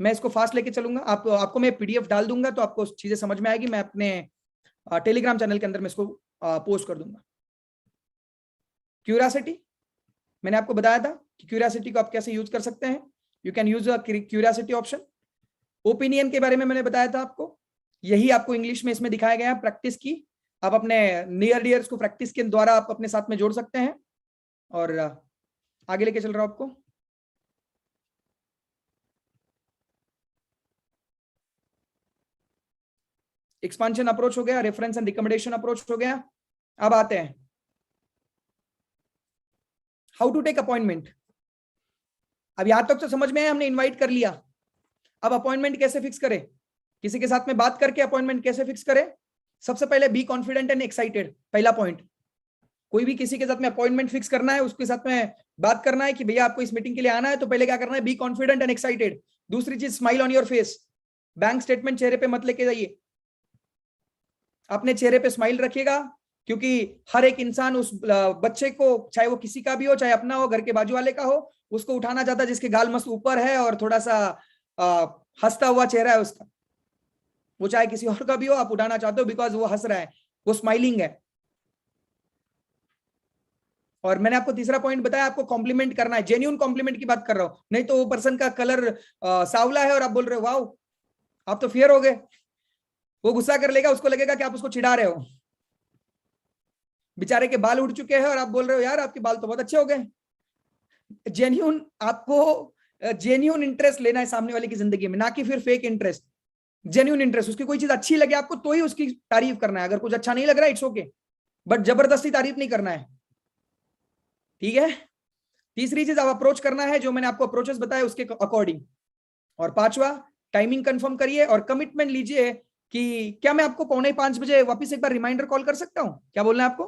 मैं इसको फास्ट लेके चलूंगा, आपको मैं पीडीएफ डाल दूंगा तो आपको चीजें समझ में आएगी। मैं अपने टेलीग्राम चैनल के अंदर मैं इसको पोस्ट कर दूंगा। क्यूरियोसिटी, मैंने आपको बताया था कि क्यूरियोसिटी को आप कैसे यूज कर सकते हैं। You can use curiosity option. Opinion के बारे में मैंने बताया था आपको, यही आपको इंग्लिश में इसमें दिखाया गया है। प्रैक्टिस की आप अपने नियर डियर्स को प्रैक्टिस के द्वारा आप अपने साथ में जोड़ सकते हैं। और आगे लेके चल रहा हूं आपको। एक्सपांशन अप्रोच हो गया, रेफरेंस एंड रिकमेंडेशन अप्रोच हो गया। अब आते हैं हाउ टू टेक अपॉइंटमेंट। अब यहां तक तो समझ में आया, हमने इनवाइट कर लिया। अब अपॉइंटमेंट कैसे फिक्स करें, किसी के साथ में बात करके अपॉइंटमेंट कैसे फिक्स करें? सबसे पहले बी कॉन्फिडेंट एंड एक्साइटेड, पहला पॉइंट। कोई भी किसी के साथ में अपॉइंटमेंट फिक्स करना है, उसके साथ में बात करना है कि भैया आपको इस मीटिंग के लिए आना है, तो पहले क्या करना है? Be confident and excited. दूसरी चीज, smile on your face. Bank statement चेहरे पे मत लेके जाइए, अपने चेहरे पे स्माइल रखिएगा, क्योंकि हर एक इंसान उस बच्चे को, चाहे वो किसी का भी हो, चाहे अपना हो, घर के बाजू वाले का हो, उसको उठाना चाहता है जिसके गाल मस्त ऊपर है और थोड़ा सा हंसता हुआ चेहरा है उसका। वो चाहे किसी और का भी हो, आप उठाना चाहते हो बिकॉज वो हंस रहा है, वो स्माइलिंग है। और मैंने आपको तीसरा पॉइंट बताया, आपको कॉम्प्लीमेंट करना है, जेन्यून कॉम्प्लीमेंट की बात कर रहा हूं, नहीं तो वो पर्सन का कलर सांवला है और आप बोल रहे हो वाओ, आप तो फेयर हो गए, वो गुस्सा कर लेगा, उसको लगेगा कि आप उसको चिढ़ा रहे हो। बेचारे के बाल उड़ चुके हैं और आप बोल रहे हो यार आपके बाल तो बहुत अच्छे हो गए। जेन्यून, आपको जेन्यून इंटरेस्ट लेना है सामने वाले की जिंदगी में, ना कि फिर फेक इंटरेस्ट। जेन्यून इंटरेस्ट, उसकी कोई चीज अच्छी लगे आपको तो ही उसकी तारीफ करना है, अगर कुछ अच्छा नहीं लग रहा है इट्स ओके, बट जबरदस्ती तारीफ नहीं करना है, ठीक है? तीसरी चीज, आप अप्रोच करना है जो मैंने आपको अप्रोचेस बताए उसके अकॉर्डिंग। और पांचवा, टाइमिंग कंफर्म करिए और कमिटमेंट लीजिए कि क्या मैं आपको 4:45 वापस एक बार रिमाइंडर कॉल कर सकता हूं? क्या बोलना है आपको?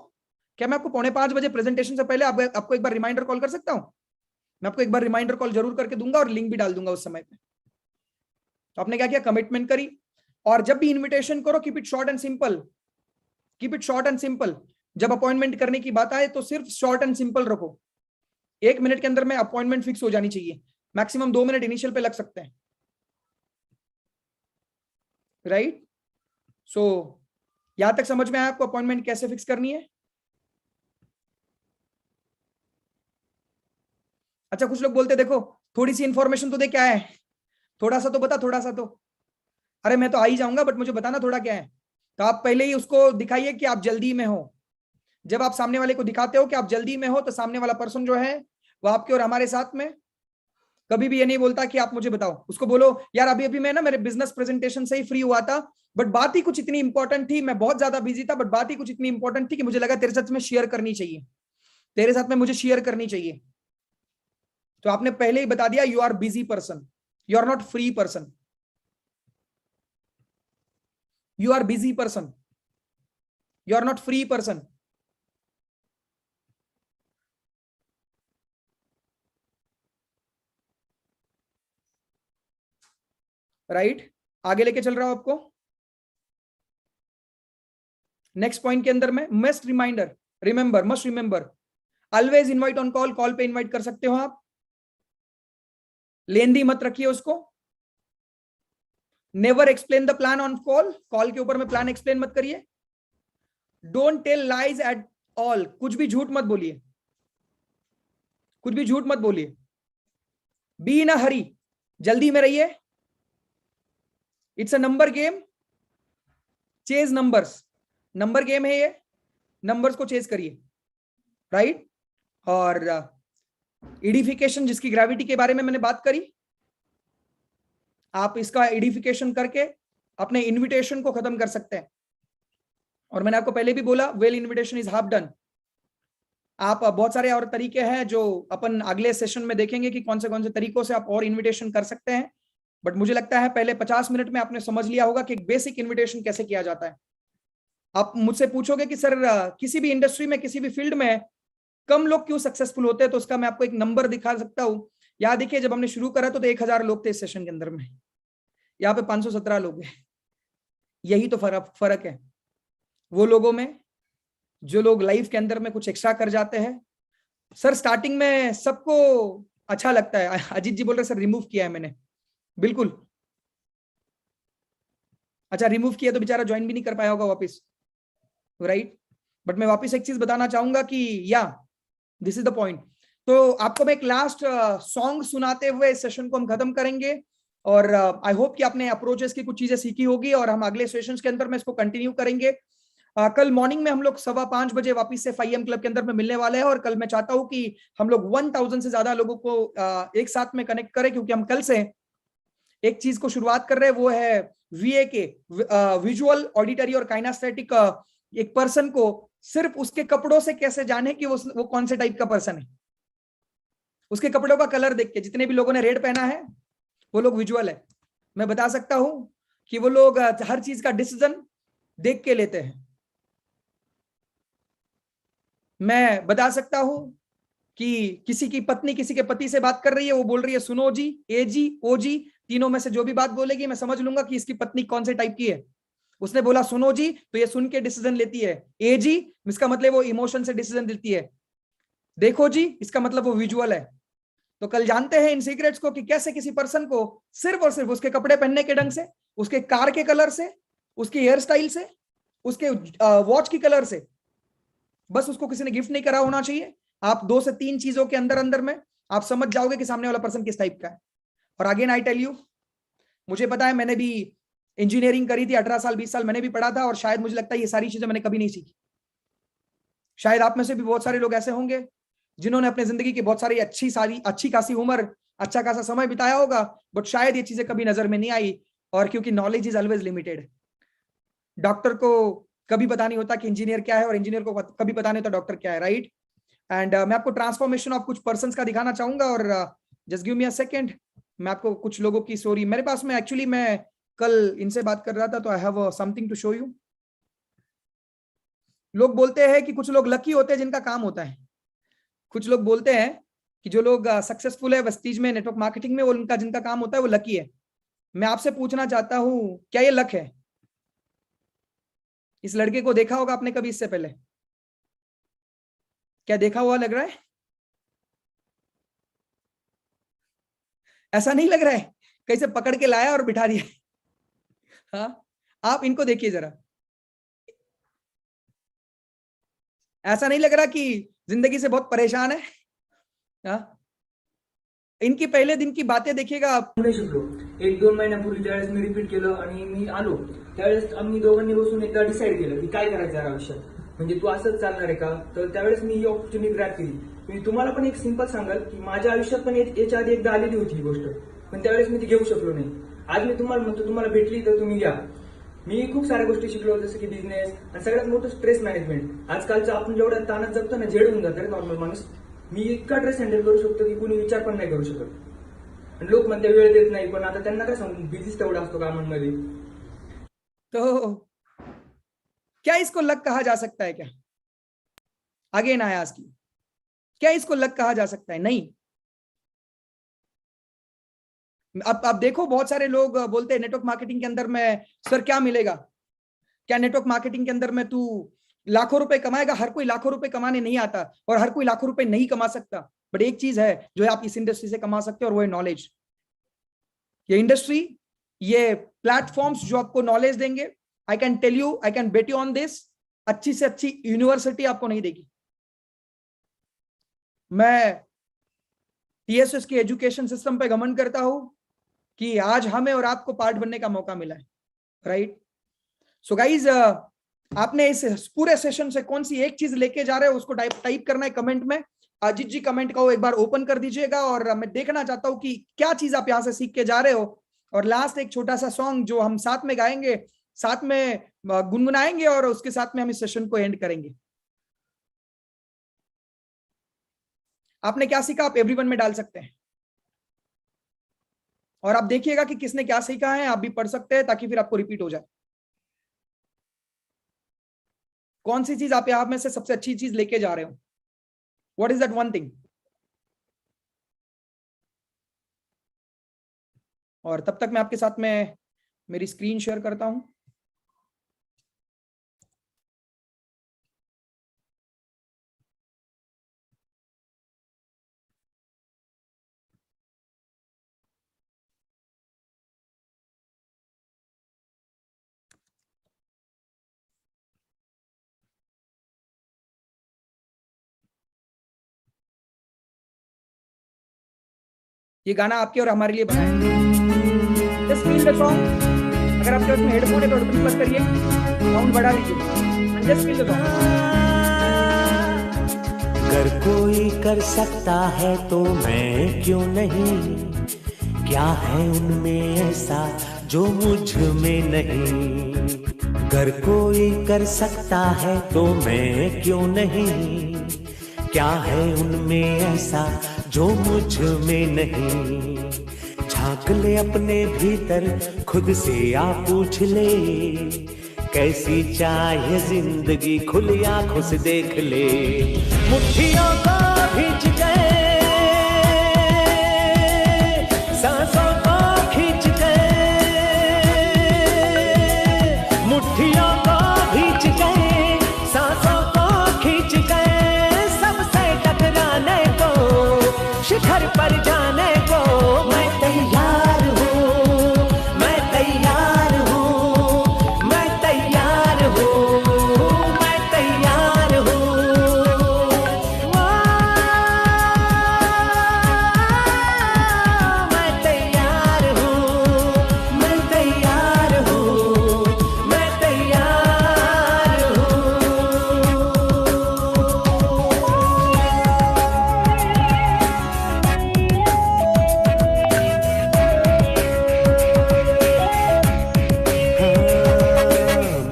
क्या मैं आपको 4:45 प्रेजेंटेशन से पहले आपको एक बार रिमाइंडर कॉल कर सकता हूं? मैं आपको एक बार रिमाइंडर कॉल जरूर करके दूंगा और लिंक भी डाल दूंगा उस समय पे। तो आपने क्या किया? कमिटमेंट करी। और जब भी इन्विटेशन करो, keep it short and simple, keep it short and simple. जब अपॉइंटमेंट करने की बात आए तो सिर्फ शॉर्ट एंड सिंपल रखो। 1 मिनट के अंदर में अपॉइंटमेंट फिक्स हो जानी चाहिए, मैक्सिमम 2 मिनट इनिशियल पे लग सकते हैं, राइट? सो यहां तक समझ में आया आपको अपॉइंटमेंट कैसे फिक्स करनी है? अच्छा, कुछ लोग बोलते देखो थोड़ी सी इंफॉर्मेशन तो दे, क्या है, थोड़ा सा तो बता, थोड़ा सा तो। अरे मैं तो आ ही जाऊंगा बट मुझे बताना थोड़ा क्या है। तो आप पहले ही उसको दिखाइए कि आप जल्दी में हो। जब आप सामने वाले को दिखाते हो कि आप जल्दी में हो, तो सामने वाला पर्सन जो है वो आपके और हमारे साथ में कभी भी ये नहीं बोलता कि आप मुझे बताओ। उसको बोलो यार अभी अभी मैं ना मेरे बिजनेस प्रेजेंटेशन से ही फ्री हुआ था, बट बात ही कुछ इतनी इंपॉर्टेंट थी, मैं बहुत ज्यादा बिजी था, बट बात ही कुछ इतनी इंपॉर्टेंट थी कि मुझे लगा तेरे साथ में शेयर करनी चाहिए, तेरे साथ में मुझे शेयर करनी चाहिए। तो आपने पहले ही बता दिया you are busy person, you are not free person, you are busy person, you are not free person. Right? आगे लेके चल रहा हूं आपको। नेक्स्ट पॉइंट के अंदर में must reminder, remember, must remember, always invite on call. Call पे इनवाइट कर सकते हो आप, लेंदी मत रखिए उसको। Never explain the plan on call, call के ऊपर में प्लान एक्सप्लेन मत करिए। Don't tell lies at all, कुछ भी झूठ मत बोलिए, कुछ भी झूठ मत बोलिए। बी इन अ हरी, जल्दी में रहिए। It's a number game, chase numbers, number game है ये, नंबर्स को चेज करिए, राइट? और एडिफिकेशन, जिसकी ग्रेविटी के बारे में मैंने बात करी, आप इसका एडिफिकेशन करके अपने इनविटेशन को खत्म कर सकते हैं। और मैंने आपको पहले भी बोला well invitation is half done. आप बहुत सारे और तरीके हैं जो अपन अगले सेशन में देखेंगे कि कौन से तरीकों से आप और इनविटेशन कर सकते हैं, बट मुझे लगता है पहले 50 मिनट में आपने समझ लिया होगा कि एक बेसिक इनविटेशन कैसे किया जाता है। आप मुझसे पूछोगे कि सर किसी भी इंडस्ट्री में, किसी भी फील्ड में कम लोग क्यों सक्सेसफुल होते हैं, तो उसका मैं आपको एक नंबर दिखा सकता हूं। यहाँ देखिए, जब हमने शुरू करा तो 1000 लोग थे इस सेशन के अंदर में, यहाँ पे 517 लोग हैं। यही तो फर्क है वो लोगों में जो लोग लाइफ के अंदर में कुछ एक्स्ट्रा कर जाते हैं। सर स्टार्टिंग में सबको अच्छा लगता है, अजीत जी बोल रहे सर रिमूव किया है मैंने, बिल्कुल। अच्छा, रिमूव किया तो बेचारा ज्वाइन भी नहीं कर पाया होगा वापस, राइट? बट मैं वापस एक चीज बताना चाहूंगा कि या दिस इज द पॉइंट। तो आपको मैं एक लास्ट सॉन्ग सुनाते हुए सेशन को हम खत्म करेंगे। और आई होप कि आपने अप्रोचेस की कुछ चीजें सीखी होगी और हम अगले सेशंस के अंदर में इसको कंटिन्यू करेंगे। कल मॉर्निंग में हम लोग 5:15 बजे वापस से 5am क्लब के अंदर में मिलने वाले हैं। और कल मैं चाहता हूं कि हम लोग 1000 से ज्यादा लोगों को एक साथ में कनेक्ट करें, क्योंकि हम कल से एक चीज को शुरुआत कर रहे हैं, वो है VAK, विजुअल, ऑडिटरी और काइनेस्थेटिक। एक पर्सन को सिर्फ उसके कपड़ों से कैसे जाने कि वो कौन से टाइप का पर्सन है, उसके कपड़ों का कलर देख के, जितने भी लोगों ने रेड पहना है वो लोग विजुअल है। मैं बता सकता हूं कि वो लोग हर चीज का डिसीजन देख के लेते हैं। मैं बता सकता हूं कि किसी की पत्नी किसी के पति से बात कर रही है, वो बोल रही है सुनो जी, ए जी, ओ जी, तीनों में से जो भी बात बोलेगी मैं समझ लूंगा कि इसकी पत्नी कौन से टाइप की है। उसने बोला सुनो जी, तो ये सुन के डिसीजन लेती है। ए जी, इसका मतलब वो इमोशन से डिसीजन लेती है। देखो जी, इसका मतलब वो विजुअल है। तो कल जानते हैं इन सीक्रेट्स को कि कैसे किसी पर्सन को सिर्फ और सिर्फ उसके कपड़े पहनने के ढंग से, उसके कार के कलर से, उसके हेयर स्टाइल से, उसके वॉच की कलर से, बस उसको किसी ने गिफ्ट नहीं करा होना चाहिए, आप 2 से 3 चीजों के अंदर अंदर में आप समझ जाओगे कि सामने वाला पर्सन किस टाइप का है। और अगेन आई टेल यू, मुझे पता है, मैंने भी इंजीनियरिंग करी थी, 18 साल 20 साल मैंने भी पढ़ा था, और शायद मुझे लगता है ये सारी चीजें मैंने कभी नहीं सीखी। शायद आप में से भी बहुत सारे लोग ऐसे होंगे जिन्होंने अपनी जिंदगी की बहुत सारी अच्छी खासी उम्र, अच्छा खासा समय बिताया होगा, बट शायद ये चीजें कभी नजर में नहीं आई। और क्योंकि knowledge is always limited. Doctor को कभी पता नहीं होता कि इंजीनियर क्या है, और इंजीनियर को कभी पता नहीं होता डॉक्टर क्या है, राइट। एंड मैं आपको ट्रांसफॉर्मेशन ऑफ कुछ पर्संस का दिखाना चाहूंगा, और just give me a second. मैं आपको कुछ लोगों की स्टोरी मेरे पास में, एक्चुअली मैं कल इनसे बात कर रहा था, तो I have something to show you. लोग बोलते हैं कि कुछ लोग लकी होते हैं जिनका काम होता है। कुछ लोग बोलते हैं कि जो लोग सक्सेसफुल है वेस्टीज में, नेटवर्क मार्केटिंग में, वो उनका जिनका काम होता है वो लकी है। मैं आपसे पूछना चाहता हूं, क्या ये लक है? इस लड़के को देखा होगा आपने कभी इससे पहले? क्या देखा हुआ लग रहा है? ऐसा नहीं लग रहा है कहीं से पकड़ के लाया और बिठा दिया? हाँ, आप इनको देखिए जरा। ऐसा नहीं लग रहा कि जिंदगी से बहुत परेशान है? हाँ, इनकी पहले दिन की बातें देखिएगा आप। नाही शिकलो. 1-2 महिन्यापूर्वी ज्यावेळेस मी रिपीट केलं आणि मी आलो त्यावेळेस आम्ही दोघांनी बसून एकदा डिसाईड केलं की काय करायचं यार आयुष्यात. म्हणजे तू असंच चालणार आहे का? तर त्यावेळेस मी ही ऑपॉर्च्युनिटी ग्रॅब केली. मी तुम्हाला पण एक सिंपल सांगाल की माझ्या आयुष्यात पण याच्या आधी एकदा आलेली होती ही गोष्ट, पण त्यावेळेस मी ती घेऊ शकलो नाही. आज मी तुम्हाला म्हणतो तुम्हाला भेटली तर तुम्ही घ्या. मी खूप साऱ्या गोष्टी शिकलो, जसं की बिझनेस, आणि सगळ्यात मोठं स्ट्रेस मॅनेजमेंट. आजकालचं आपण जेवढ्या ताणात जगतो ना, झेड होऊन जातं नॉर्मल माणूस. मी इतका स्ट्रेस हँडल करू शकतो की कुणी विचार पण नाही करू शकत. लोक म्हणते वेळ देत नाही, पण आता त्यांना काय सांगू, बिझीच तेवढा असतो कामांमध्ये. तो क्या इसको लक कहा जा सकता है? क्या अगेन आई आस्क यू, क्या इसको लक कहा जा सकता है? नहीं। अब देखो, बहुत सारे लोग बोलते हैं नेटवर्क मार्केटिंग के अंदर में सर क्या मिलेगा? क्या नेटवर्क मार्केटिंग के अंदर में तू लाखों रुपए कमाएगा? हर कोई लाखों रुपए कमाने नहीं आता, और हर कोई लाखों रुपए नहीं कमा सकता। बट एक चीज है जो आप इस इंडस्ट्री से कमा सकते हो, और वो है नॉलेज। ये इंडस्ट्री, ये प्लेटफॉर्म्स जो आपको नॉलेज देंगे, I can tell you, I can bet you on this, अच्छी से अच्छी यूनिवर्सिटी आपको नहीं देगी। मैं टीएसएस के एजुकेशन सिस्टम पे घमंड करता हूं कि आज हमें और आपको पार्ट बनने का मौका मिला है, राइट। सो गाइज, आपने इस पूरे सेशन से कौन सी एक चीज लेके जा रहे हो उसको टाइप करना है कमेंट में। अजीत जी कमेंट को एक बार ओपन कर दीजिएगा, और मैं देखना चाहता हूं कि क्या चीज आप यहां से सीख के जा रहे हो। और लास्ट एक छोटा सा सॉन्ग जो हम साथ में गाएंगे, साथ में गुनगुनाएंगे, और उसके साथ में हम इस सेशन को एंड करेंगे। आपने क्या सीखा आप एवरीवन में डाल सकते हैं, और आप देखिएगा कि किसने क्या सीखा है, आप भी पढ़ सकते हैं ताकि फिर आपको रिपीट हो जाए। कौन सी चीज आप यहां में से सबसे अच्छी चीज लेके जा रहे हो? What is that one thing? और तब तक मैं आपके साथ में मेरी स्क्रीन शेयर करता हूं। ये गाना आपके और हमारे लिए बना है। Just feel the song. अगर आपके पास में हेडफोन है तो हेडफोन प्लग करिए, साउंड बढ़ा लीजिए, जस्ट फील द सॉन्ग। अगर कोई कर सकता है तो मैं क्यों नहीं? क्या है उनमें ऐसा जो मुझ में नहीं? अगर कोई कर सकता है तो मैं क्यों नहीं? क्या है उनमें ऐसा जो मुझ में नहीं। झांक ले अपने भीतर, खुद से आ पूछ ले, कैसी चाहे जिंदगी, खुली आंखों से देख ले। मुट्ठियों को खींच के, सांसों को खींच के, मुट्ठियों को खींच के, सांसों को खींच के, सबसे टकराने को, शिखर पर जाने को मैं तैयार हूँ, मैं तैयार हूँ, मैं तैयार हूँ, मैं तैयार हूँ। मैं तैयार हूँ, मैं तैयार हूँ, मैं तैयार हूँ।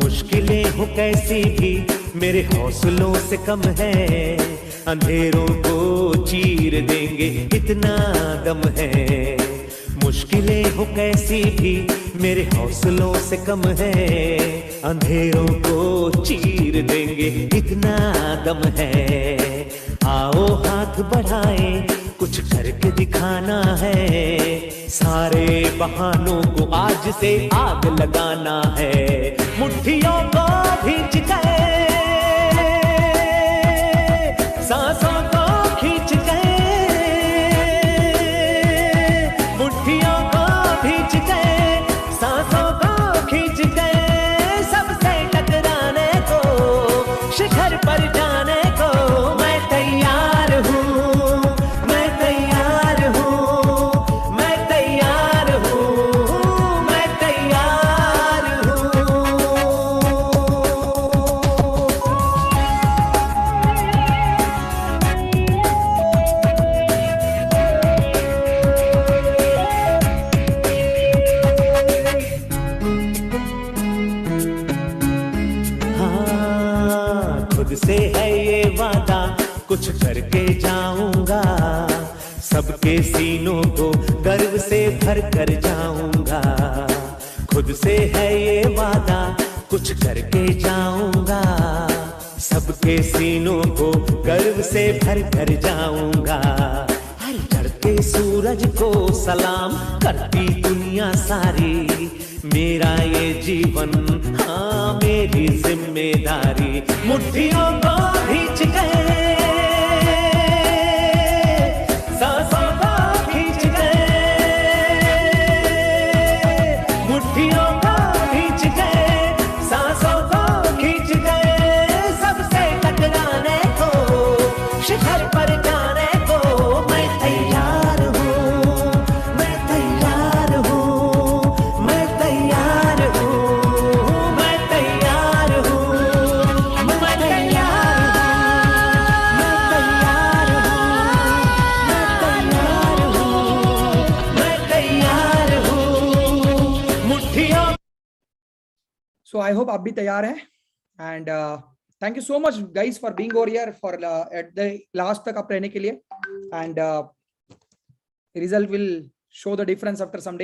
मुश्किलें हो कैसी भी मेरे हौसलों से कम है, अंधेरों को चीर देंगे इतना दम है। मुश्किलें हो कैसी भी मेरे हौसलों से कम है, अंधेरों को चीर देंगे इतना दम है। आओ हाथ बढ़ाए, कुछ करके दिखाना है, सारे बहानों को आज से आग लगाना है। मुट्ठियों को खींच के, सांसों को खींच के, मुट्ठियों को खींच के, सांसों को खींच के, सबसे टकराने को, शिखर पर जाने को मैं तैयार हूँ, मैं तैयार हूँ, मैं तैयार हूँ, मैं तैयार हूँ। हाँ, खुद से है ये वादा, कुछ करके जाऊंगा, सबके सीनों को गर्व से भर कर जाऊंगा। खुद से है ये वादा, कुछ करके जाऊंगा, सबके सीनों को गर्व से भर कर जाऊंगा। हर चढ़ते सूरज को सलाम करती दुनिया सारी, मेरा ये जीवन हाँ मेरी जिम्मेदारी। मुट्ठियों को खींच के, सांसों को खींच के, मुट्ठियों को खींच के, सांसों को खींच के, सबसे टकराने को, शिखर पर जाने को मैं तैयार हूँ, मैं तैयार हूँ, मैं तैयार हूँ, मैं तैयार हूँ, मैं तैयार हूँ, मैं तैयार हूँ। मुट्ठियों। सो आई होप आप भी तैयार हैं, and thank you so much guys for being over here for at the last तक आप रहने के लिए, and result will show the difference after some